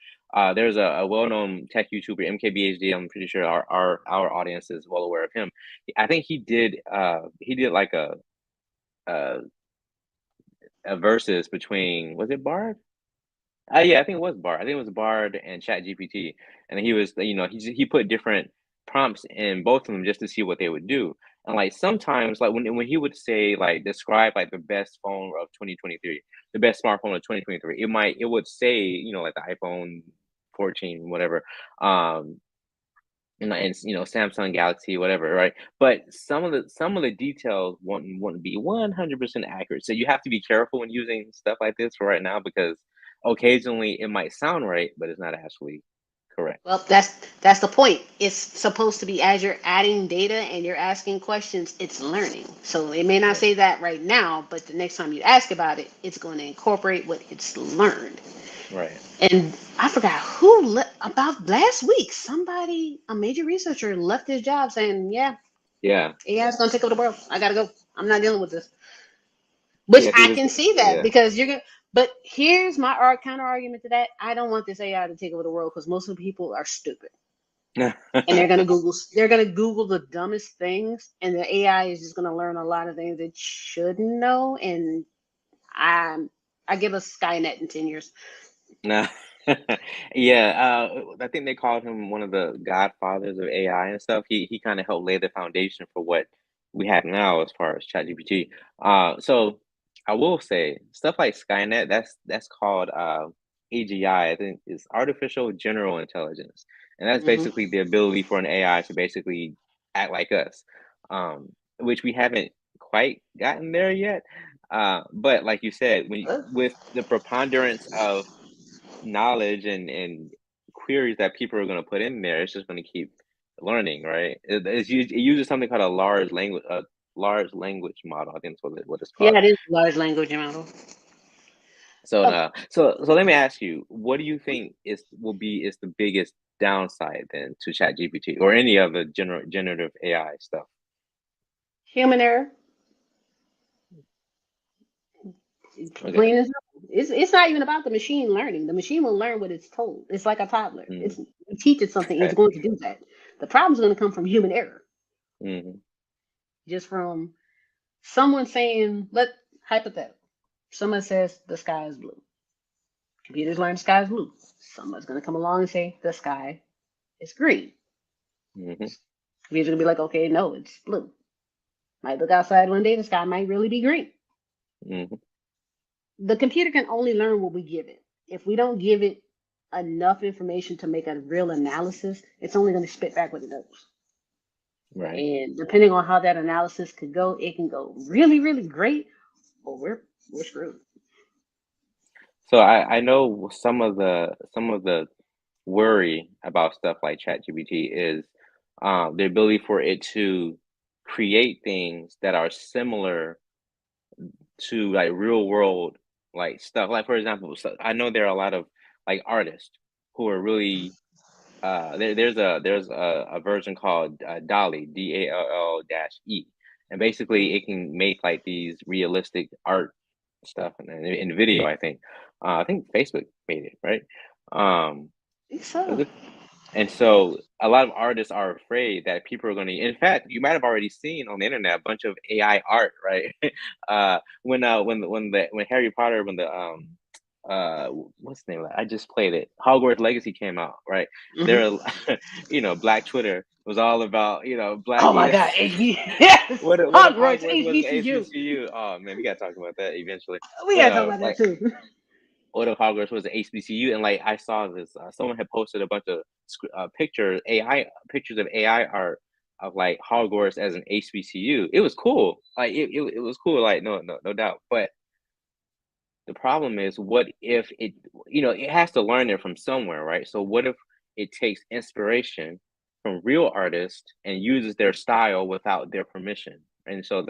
There's a well-known tech YouTuber, MKBHD. I'm pretty sure our audience is well aware of him. I think he did like a a versus between, was it Bard? Yeah, I think it was Bard. I think it was Bard and ChatGPT, and he was, he put different prompts in both of them just to see what they would do. And like sometimes, like when he would say like describe like the best phone of 2023, the best smartphone of 2023, it would say like the iPhone 14, whatever, um, and Samsung Galaxy, whatever, right? But some of the details wouldn't be 100% accurate. So you have to be careful when using stuff like this for right now because occasionally it might sound right, but it's not actually correct. Well, that's the point. It's supposed to be as you're adding data and you're asking questions, it's learning. So it may not Right. say that right now, but the next time you ask about it, it's going to incorporate what it's learned. Right. And I forgot who about last week. Somebody, a major researcher, left his job saying, "Yeah, Yeah. AI is going to take over the world. I gotta go. I'm not dealing with this." Which Yeah. He I was. can see that Yeah. because you're gonna. But here's my counter argument to that. I don't want this AI to take over the world because most of the people are stupid and they're gonna Google the dumbest things, and the AI is just gonna learn a lot of things it shouldn't know. And I I give us Skynet in 10 years. No. Yeah, I think they called him one of the godfathers of AI and stuff. He kind of helped lay the foundation for what we have now as far as ChatGPT. So I will say stuff like Skynet, that's called AGI. I think is artificial general intelligence, and that's Hmm. basically the ability for an AI to basically act like us, which we haven't quite gotten there yet. But like you said, with the preponderance of knowledge and queries that people are going to put in there, it's just going to keep learning, right? It uses something called a large language model. I think that's what it's called. Yeah, it is a large language model. So, Oh, so let me ask you, what do you think is the biggest downside then to ChatGPT or any of the generative AI stuff? human error. Okay. Plain as simple. It's not even about the machine learning. The machine will learn what it's told. It's like a toddler. Mm, It's you teach it something, it's okay. going to do that. The problem's going to come from human error, Hmm. just from someone saying, let hypothetical. Someone says the sky is blue. Computers learn the sky is blue. Someone's going to come along and say the sky is green. Hmm. Computers going to be like, okay, no, it's blue. Might look outside one day, the sky might really be green. Hmm. The computer can only learn what we give it. If we don't give it enough information to make a real analysis, it's only going to spit back what it knows. Right. And depending on how that analysis could go, it can go really, really great, or we're screwed. So I know some of the worry about stuff like ChatGPT is the ability for it to create things that are similar to like real world like stuff. Like for example, so I know there are a lot of like artists who are really there's a version called Dolly DALL-E, and basically it can make like these realistic art stuff and in video. I think Facebook made it, right? Was So, it? And so a lot of artists are afraid that people are going to. In fact, you might have already seen on the internet a bunch of AI art, right? When Harry Potter, when the what's the name of that? I just played it. Hogwarts Legacy came out, right? mhm. There, Black Twitter was all about black. Oh my God, yes, What if Hogwarts, Hogwarts was an HBCU. HBCU? Oh man, we gotta talk about that eventually. We But gotta talk about that like too. what if Hogwarts was an HBCU? And like I saw this, someone had posted a bunch of pictures of AI art of like Hogwarts as an HBCU. It was cool. Like it was cool. Like no doubt. But the problem is, what if it has to learn it from somewhere, right? So what if it takes inspiration from real artists and uses their style without their permission? And so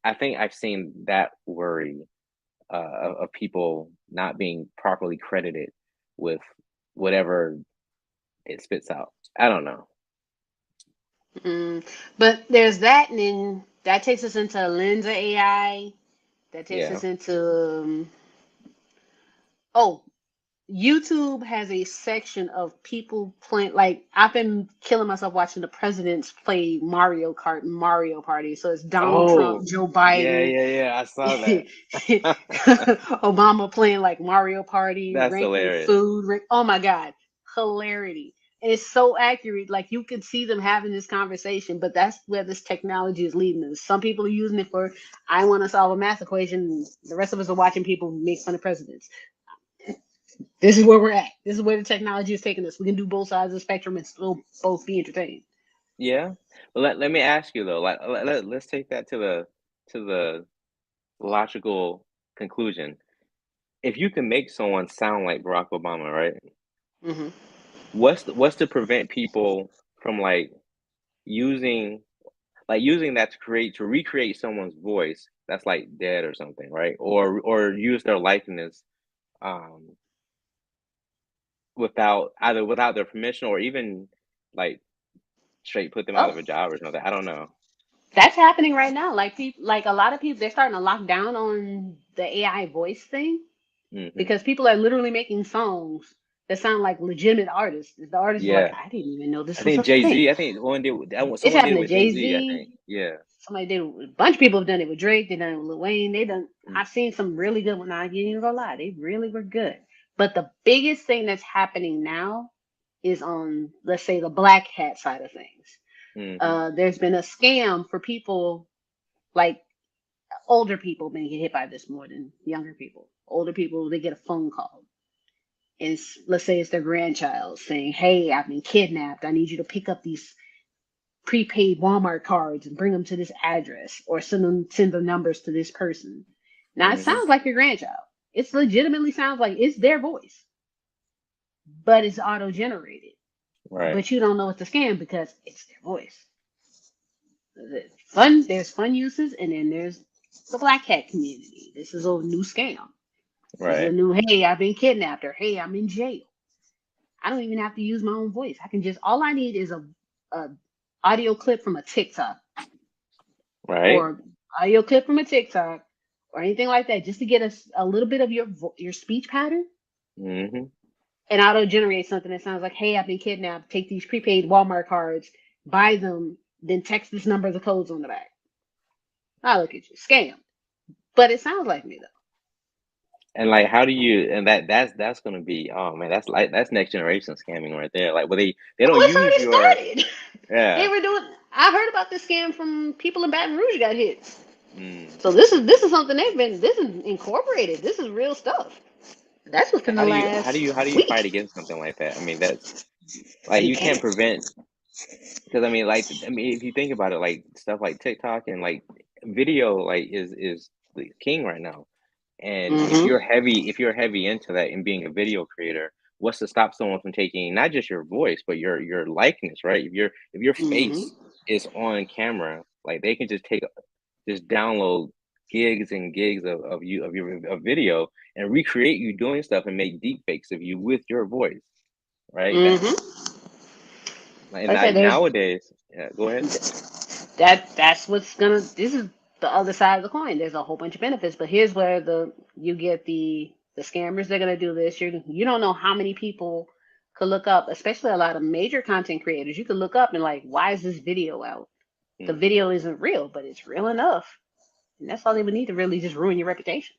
I think I've seen that worry of people not being properly credited with whatever it spits out. I don't know. Mm, but there's that, and then that takes us into Lensa AI. That takes Yeah. us into oh, YouTube has a section of people playing. Like I've been killing myself watching the presidents play Mario Kart and Mario Party. So it's Donald Oh, Trump, Joe yeah, Biden, yeah, yeah. I saw that. Obama playing like Mario Party, That's ranking hilarious. food. Oh my God, hilarity. And it's so accurate. Like you can see them having this conversation, but that's where this technology is leading us. Some people are using it for, I want to solve a math equation. The rest of us are watching people make fun of presidents. This is where we're at. This is where the technology is taking us. We can do both sides of the spectrum and still both be entertained. Yeah. But let me ask you though, like let's take that to the logical conclusion. If you can make someone sound like Barack Obama, right? Hmm. What's to prevent people from using using that to recreate someone's voice that's like dead or something, right? Or use their likeness um without their permission or even like straight put them out Oh, of a job or something. I don't know. that's happening right now. Like people, like a lot of people, they're starting to lock down on the AI voice thing Hmm. because people are literally making songs that sound like legitimate artists. The artists are like, Yeah. I didn't even know I this was think a Jay-Z, thing. I think It's someone did it happened to with Jay Jay-Z, I think. Z. Yeah. Somebody did. A bunch of people have done it with Drake. They done it with Lil Wayne. They done. Mm. I've seen some really good ones. I ain't even gonna lie. They really were good. But the biggest thing that's happening now is on, let's say, the black hat side of things. Hmm. There's been a scam for people like older people may get hit by this more than younger people. Older people, they get a phone call. And let's say it's their grandchild saying, hey, I've been kidnapped. I need you to pick up these prepaid Walmart cards and bring them to this address or send the numbers to this person. Now it Hmm. sounds like your grandchild. It legitimately sounds like it's their voice, but it's auto generated. Right. But you don't know it's a scam because it's their voice. There's fun uses, and then there's the black hat community. This is a new scam. This is a Right. new, hey, I've been kidnapped, or hey, I'm in jail. I don't even have to use my own voice. I can just, all I need is a audio clip from a TikTok Right. or audio clip from a TikTok or anything like that, just to get a little bit of your speech pattern Hmm. and auto generate something that sounds like, "Hey, I've been kidnapped. Take these prepaid Walmart cards, buy them, then text this number, the codes on the back." I look at you, scam, but it sounds like me though. And how do you and that's gonna be, oh man, that's next generation scamming right there. Like, well, they don't Oh, it's use your, already started. They yeah. were doing. I heard about this scam from people in Baton Rouge got hit. Mm. So this is something they've been. This is incorporated. This is real stuff. That's within the How do last you fight week. against something like that? I mean, that's like You you can't can't. prevent because I mean, if you think about it, like stuff like TikTok and video, is the king right now. And Hmm. if you're heavy into that and being a video creator, what's to stop someone from taking not just your voice, but your likeness, right? If your Hmm. face is on camera, like they can just download gigs and gigs of video and recreate you doing stuff and make deep fakes of you with your voice, right? Hmm. And Like I said, there's nowadays, yeah, go ahead. that's what's gonna. This is the other side of the coin. There's a whole bunch of benefits, but here's where you get the scammers. They're gonna do this. You don't know how many people could look up, especially a lot of major content creators. You could look up and like, why is this video out? The Hmm. video isn't real, but it's real enough, and that's all they would need to really just ruin your reputation.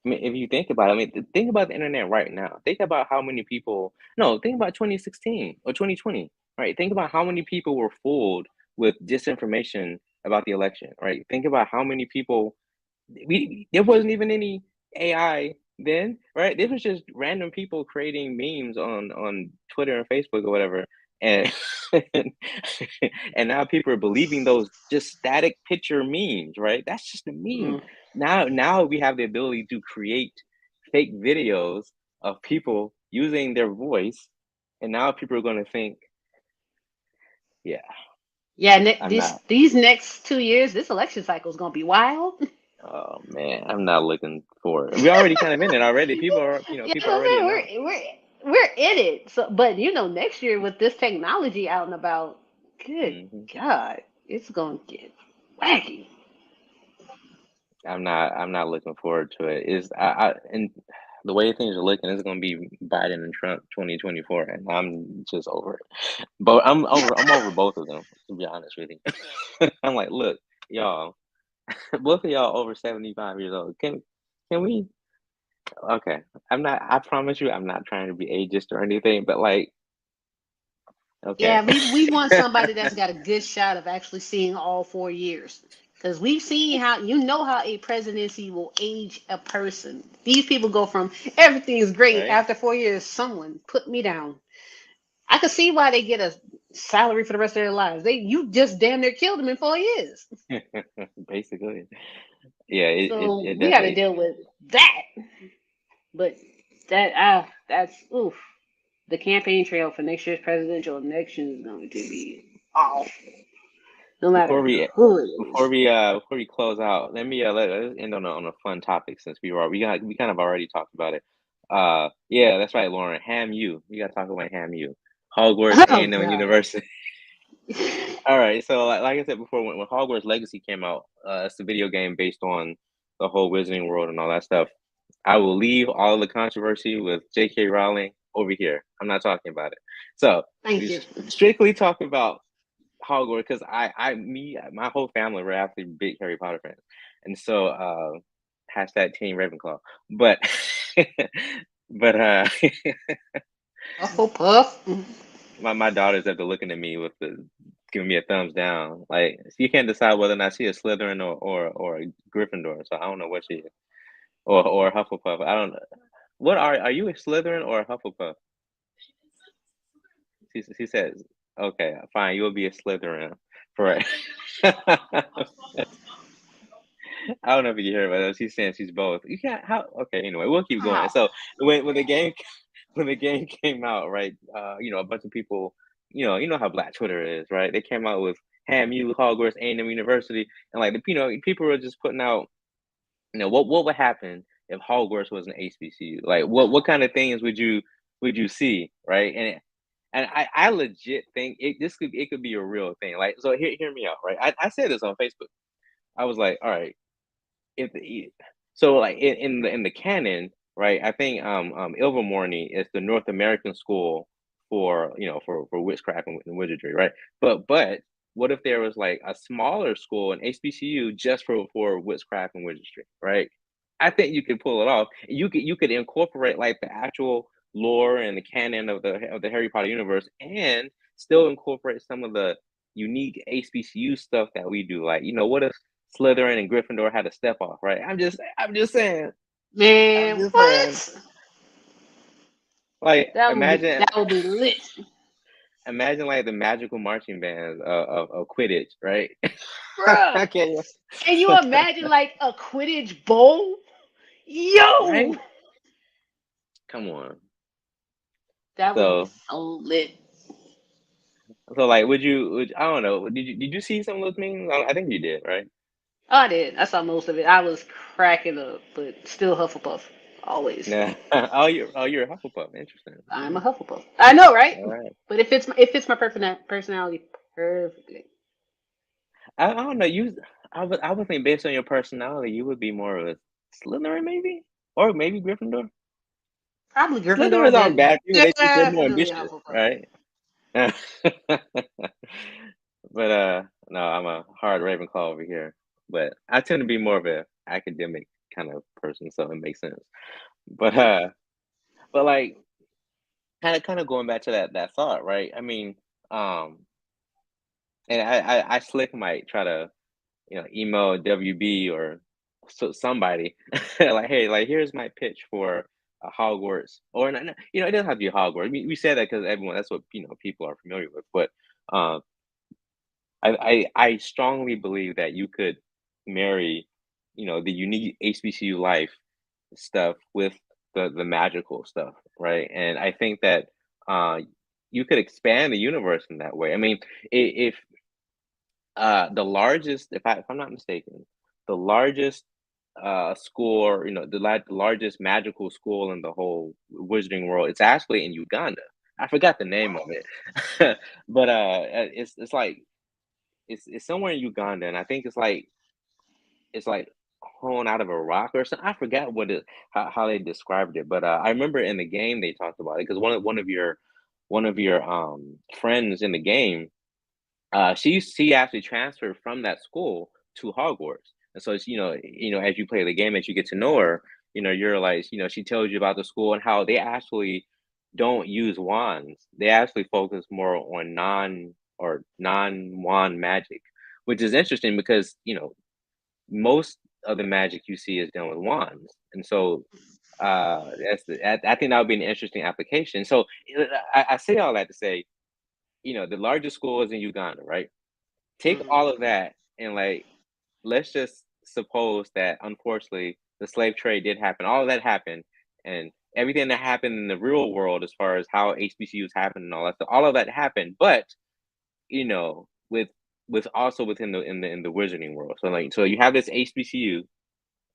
I mean, if you think about it, I mean, think about the internet right now. Think about how many people. No, think about 2016 or 2020. Right? Think about how many people were fooled with disinformation about the election. Right? Think about how many people. There wasn't even any AI then, right? This was just random people creating memes on Twitter and Facebook or whatever, and and now people are believing those just static picture memes, right? That's just a meme. Mm. Now we have the ability to create fake videos of people using their voice, and now people are going to think, yeah, Yeah, I'm not. these next 2 years, this election cycle is gonna be wild. Oh man, I'm not looking for it. We're already kind of in it already. Yeah, People I'm already saying announced. we're in it. So, but next year with this technology out and about, good Hmm. God, it's gonna get wacky. I'm not looking forward to it. Is and The way things are looking, it's gonna be Biden and Trump 2024, and I'm just over it. But I'm over both of them, to be honest with you. I'm like, look, y'all, both of y'all over 75 years old. Can we? Okay, I'm not. I promise you, I'm not trying to be ageist or anything, but like, okay, Yeah, we want somebody that's got a good shot of actually seeing all 4 years. Because we've seen how, you know, how a presidency will age a person. These people go from everything is great right? after 4 years. Someone put me down. I could see why they get a salary for the rest of their lives. You just damn near killed them in 4 years. Basically, yeah, So it we got to definitely. deal with that. But that's oof. The campaign trail for next year's presidential election is going to be awful, no Before matter we who it is. before we close out, let me let's end on a fun topic since we kind of already talked about it. Yeah, that's right, Lauren. Ham U. We gotta talk about Ham U. Hogwarts Oh A&M God. University. All right, so like I said before, when Hogwarts Legacy came out, it's a video game based on the whole Wizarding World and all that stuff. I will leave all the controversy with J.K. Rowling over here. I'm not talking about it. So Thank we you. strictly talk about Hogwarts because my whole family were actually big Harry Potter fans, and so hashtag Team Ravenclaw. But but Oh, Puff. my daughters have been looking at me with the giving me a thumbs down. Like you can't decide whether or not she is Slytherin or a Gryffindor. So I don't know what she is, or a Hufflepuff. I don't know. What are you a Slytherin or a Hufflepuff? She says, okay, fine, you will be a Slytherin for it. I don't know if you hear about that. She's saying she's both. You can't how okay, anyway, we'll keep going. Wow. So when the game when the game came out, right, a bunch of people, you know how Black Twitter is, right? They came out with Ham U, Hogwarts, A&M University, and like people were just putting out, what would happen if Hogwarts was an HBCU? Like what kind of things would you see, right? And I legit think it could be a real thing. Like so hear me out, right? I said this on Facebook. I was like, all right, if the so like in the canon, right? I think Ilvermorny is the North American school for for witchcraft and wizardry, right? But what if there was like a smaller school, an HBCU, just for witchcraft and wizardry, right? I think you could pull it off. You could incorporate like the actual lore and the canon of the Harry Potter universe, and still incorporate some of the unique HBCU stuff that we do. Like, what if Slytherin and Gryffindor had to step off, right? I'm just saying. I'm Man, just saying. what? Like, That would be lit. imagine like the magical marching bands of Quidditch, right? Bruh. Okay, Can you imagine like a Quidditch bowl? Yo! right? Come on. That would be So, so lit. like, I don't know. Did you see some of those memes? I think you did, right? Oh, I did. I saw most of it. I was cracking up, but still Hufflepuff. Always. Yeah. Oh, you're a Hufflepuff. Interesting. I'm a Hufflepuff. I know, right? All right. But it fits my personality perfectly. I don't know. I would think based on your personality, you would be more of a Slytherin, maybe, or maybe Gryffindor. Probably Gryffindor, Slytherins aren't but bad people. They're more definitely ambitious, Hufflepuff. right? But no, I'm a hard Ravenclaw over here. But I tend to be more of a academic kind of person, so it makes sense. But like kind of going back to that thought, right? I mean, um, and I slick might try to email WB or somebody like, hey, like here's my pitch for Hogwarts, or it doesn't have to be Hogwarts. We say that because everyone that's what people are familiar with, but um, I strongly believe that you could marry, the unique HBCU life stuff with the magical stuff, right? And I think that uh, you could expand the universe in that way. I mean, if the largest, if I'm not mistaken, the largest school, or the largest magical school in the whole Wizarding world, it's actually in Uganda. I forgot the name of it, but it's like it's somewhere in Uganda, and I think it's like hewn out of a rock or something. I forgot how they described it, but I remember in the game they talked about it because one of your friends in the game, she actually transferred from that school to Hogwarts, and so it's, as you play the game, as you get to know her, you're like, she tells you about the school and how they actually don't use wands. They actually focus more on non-wand magic, which is interesting because most of the magic you see is done with wands, and so I think that would be an interesting application. So I say all that to say, the largest school is in Uganda, right? Take Hmm. all of that and like let's just suppose that unfortunately the slave trade did happen. All of that happened, and everything that happened in the real world, as far as how HBCUs happen and all that stuff, all of that happened. But with also within the wizarding world. So you have this HBCU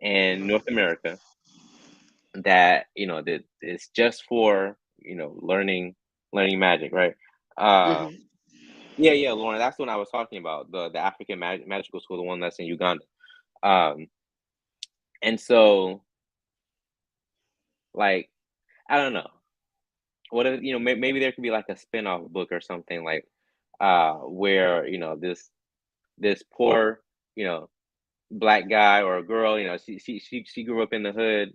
in Hmm. North America that that is just for learning magic, right? Uh, Hmm. yeah, yeah, Lauren, that's what I was talking about, the African Magical School, the one that's in Uganda. Um, and so like I don't know. What if maybe there could be like a spin-off book or something like where this poor you know black guy or a girl, she grew up in the hood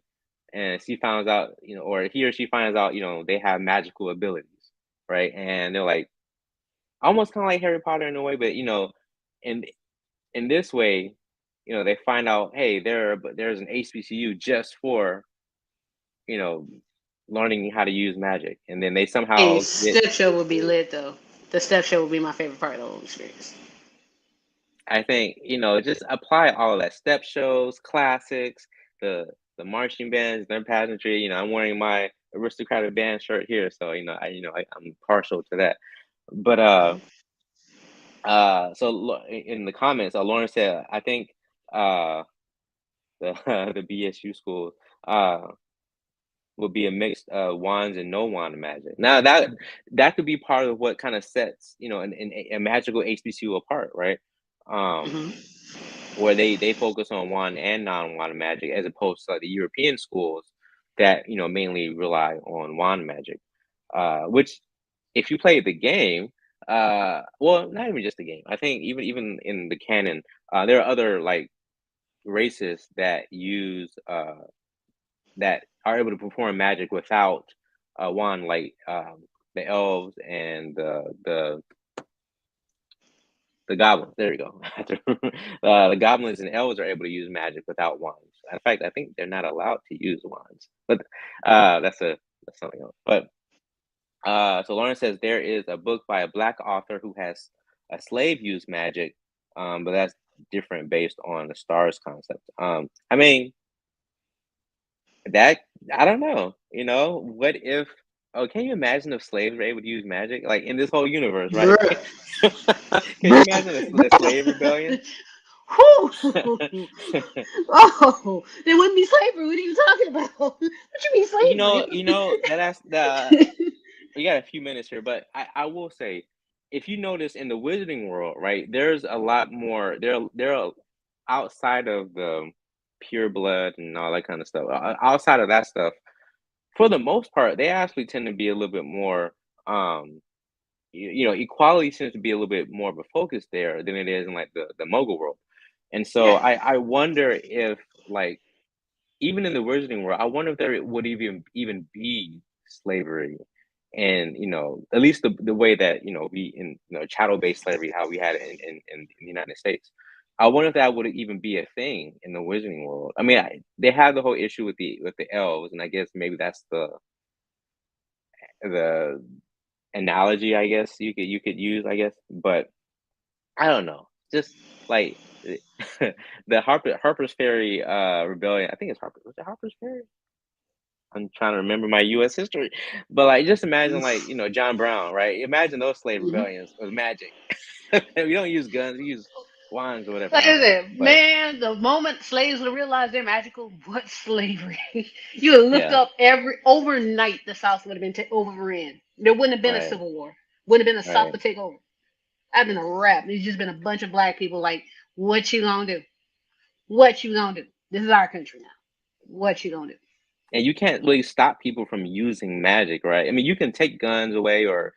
and she finds out, or he or she finds out, they have magical abilities, right? And they're like almost kind of like Harry Potter in a way, but in in this way, they find out, hey, there's an HBCU just for you know learning how to use magic, and then they Hey, somehow get. step show would be lit though. The step show would be my favorite part of the whole experience. I think, just apply all of that. Step shows, classics, the marching bands, their pageantry. I'm wearing my aristocratic band shirt here, so I'm partial to that. But so in the comments, Lauren said, I think uh the the BSU school uh would be a mixed wands and no wand magic. Now that could be part of what kind of sets a magical HBCU apart, right? Um, Hmm. where they focus on wand and non-wand magic as opposed to like the European schools that mainly rely on wand magic. Which if you play the game, well, not even just the game. I think even in the canon, there are other like races that are able to perform magic without a wand, like the elves and the goblins. There you go. The goblins and elves are able to use magic without wands. In fact, I think they're not allowed to use wands. But that's something else. But so Lauren says there is a book by a black author who has a slave use magic, but that's different based on the stars concept. I mean that I don't know. What if? Oh, can you imagine if slaves were able to use magic like in this whole universe, right? Bruh. Can you imagine a slave rebellion? Bruh. Whew. Oh, there wouldn't be slavery. What are you talking about? What you mean slavery? That's the we got a few minutes here, but I will say, if you notice in the wizarding world, right, there's a lot more. There are outside of the pure blood and all that kind of stuff. Outside of that stuff, for the most part, they actually tend to be a little bit more. Equality seems to be a little bit more of a focus there than it is in like the mogul world. And so Yeah. I wonder if like even in the wizarding world, I wonder if there would even be slavery, and at least the way that we in chattel based slavery, how we had it in the United States. I wonder if that would even be a thing in the wizarding world. I mean, they have the whole issue with the elves, and I guess maybe that's the analogy I guess you could use, I guess, but I don't know. Just like the Harper's Ferry rebellion. I think it's Was it Harper's Ferry? I'm trying to remember my U.S. history, but like, just imagine like John Brown, right? Imagine those slave Mhm. rebellions with magic. We don't use guns; we use wands or whatever. Like I don't I know, said, but man, the moment slaves would realize they're magical, what slavery? You would look yeah, up every overnight. The South would have been overran. There wouldn't have been a right, civil war. Wouldn't have been a South right. to take over. I've been a wrap. It's just been a bunch of black people like, what you gonna do? What you gonna do? This is our country now. What you gonna do? And you can't really stop people from using magic, right? I mean, you can take guns away or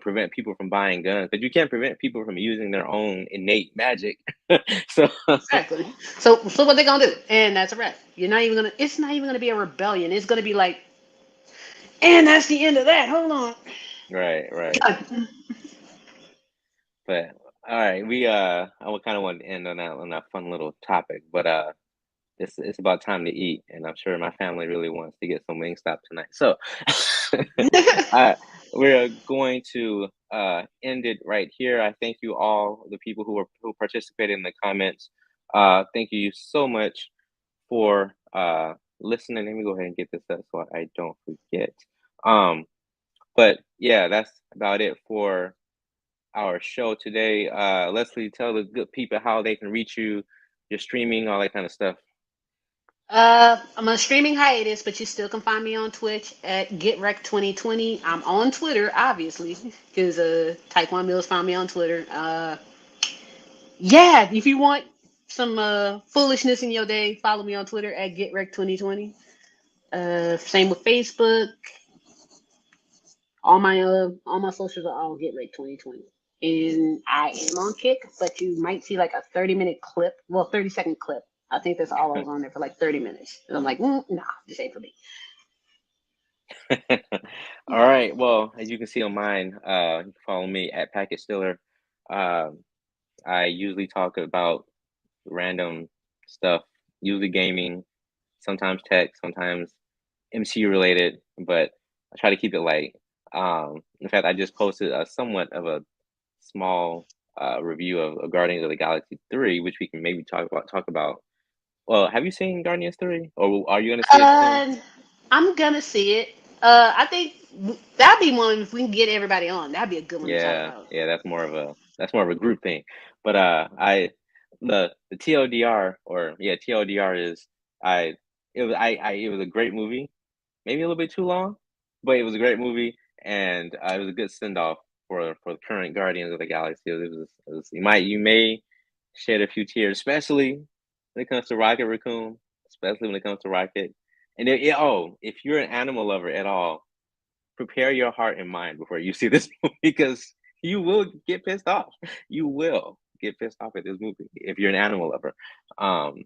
prevent people from buying guns, but you can't prevent people from using their own innate magic. So Exactly. So what they gonna do? And that's a wrap. You're not even gonna. It's not even gonna be a rebellion. It's gonna be like, and that's the end of that. Hold on. right. God. But all right, I would kind of want to end on that fun little topic, but it's about time to eat, and I'm sure my family really wants to get some Wingstop tonight. So I we're going to end it right here. I thank you all, the people who participated in the comments. Thank you so much for listening. Let me go ahead and get this up so I don't forget. But yeah, that's about it for our show today. Leslie, tell the good people how they can reach you, your streaming, all that kind of stuff. I'm on streaming hiatus, but you still can find me on Twitch at GetRec2020. I'm on Twitter, obviously, because Taekwon Mills found me on Twitter. Yeah, if you want some foolishness in your day, follow me on Twitter at GetRec2020. Same with Facebook. All my socials are all GetRec2020. And I am on Kick, but you might see like a 30-minute clip, well, 30-second clip. I think that's all I was on there for like 30 minutes. And I'm like, nah, this ain't for me. All right. Well, as you can see on mine, you can follow me at Packet Stiller. I usually talk about random stuff, usually gaming, sometimes tech, sometimes MCU related, but I try to keep it light. In fact, I just posted a somewhat of a small review of Guardians of the Galaxy 3, which we can maybe talk about. Well, have you seen Guardians 3, or are you going to see it soon? I'm gonna see it. I think that'd be one if we can get everybody on. That'd be a good one to talk Yeah, about. yeah, that's more of a group thing. But the TLDR, or yeah, TLDR is it was a great movie. Maybe a little bit too long, but it was a great movie, and it was a good send off for the current Guardians of the Galaxy. You may shed a few tears, especially when it comes to Rocket Raccoon, especially when it comes to Rocket. And if you're an animal lover at all, prepare your heart and mind before you see this movie, because you will get pissed off. You will get pissed off at this movie if you're an animal lover. Um,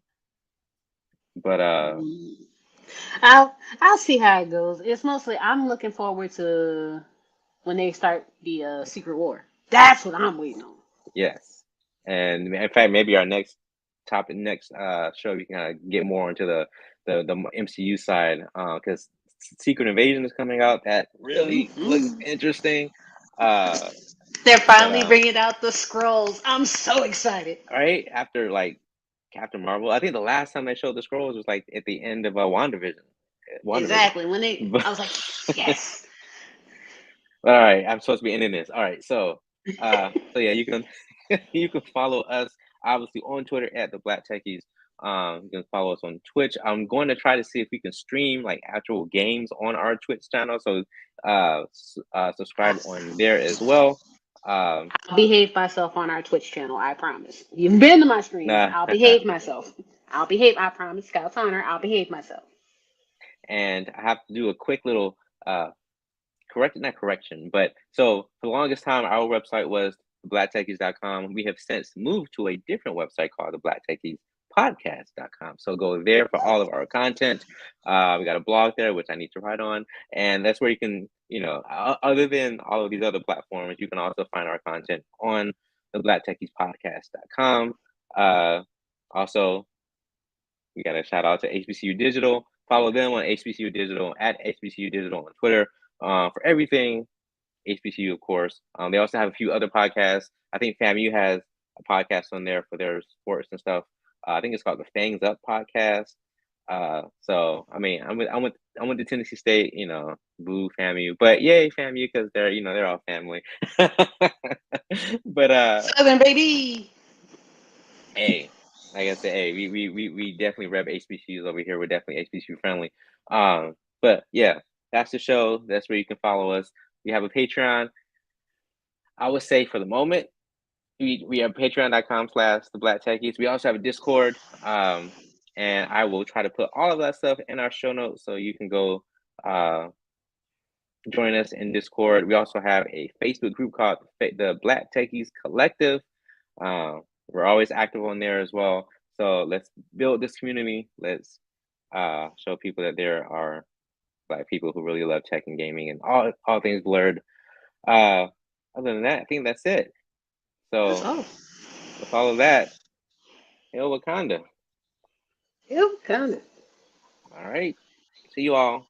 but I'll see how it goes. It's mostly I'm looking forward to when they start the Secret War. That's what I'm waiting on. yes, and in fact, maybe our next show we can get more into the MCU side, because Secret Invasion is coming out. That really looks interesting. Uh, They're but finally bringing out the scrolls. I'm so excited. right after like Captain Marvel, I think the last time they showed the scrolls was like at the end of WandaVision. Exactly. When they, But I was like, yes. all right, I'm supposed to be ending this. All right, so yeah, you can you can follow us obviously on Twitter at the Black Techies. You can follow us on Twitch. I'm going to try to see if we can stream like actual games on our Twitch channel, so subscribe on there as well. I'll behave myself on our Twitch channel. I promise. You've been to my streams. Nah, I'll behave myself. I'll behave. I promise. Scout's honor. I'll behave myself. and I have to do a quick little not correction, but so for the longest time, our website was blacktechies.com. We have since moved to a different website called the Black Techies podcast.com. So go there for all of our content. We got a blog there, which I need to write on. And that's where you can, other than all of these other platforms, you can also find our content on the blacktechies Also, we got a shout out to HBCU Digital. Follow them on HBCU Digital at HBCU Digital on Twitter for everything HBCU, of course. They also have a few other podcasts. I think FAMU has a podcast on there for their sports and stuff. I think it's called the Fangs Up podcast. So I mean, I'm with the Tennessee State, boo FAMU, but yay FAMU because they're all family. But Southern baby. hey, like I said, hey, we definitely rep HBCUs over here. We're definitely HBCU friendly. But yeah, that's the show. That's where you can follow us. We have a Patreon. I would say for the moment, we have patreon.com/the Black Techies. We also have a Discord. and I will try to put all of that stuff in our show notes so you can go join us in Discord. We also have a Facebook group called the Black Techies Collective. We're always active on there as well. So let's build this community. Let's show people that there are Black people who really love tech and gaming and all things blurred. Other than that, I think that's it. So with all of that, Hail Wakanda. Hail Wakanda. All right. See you all.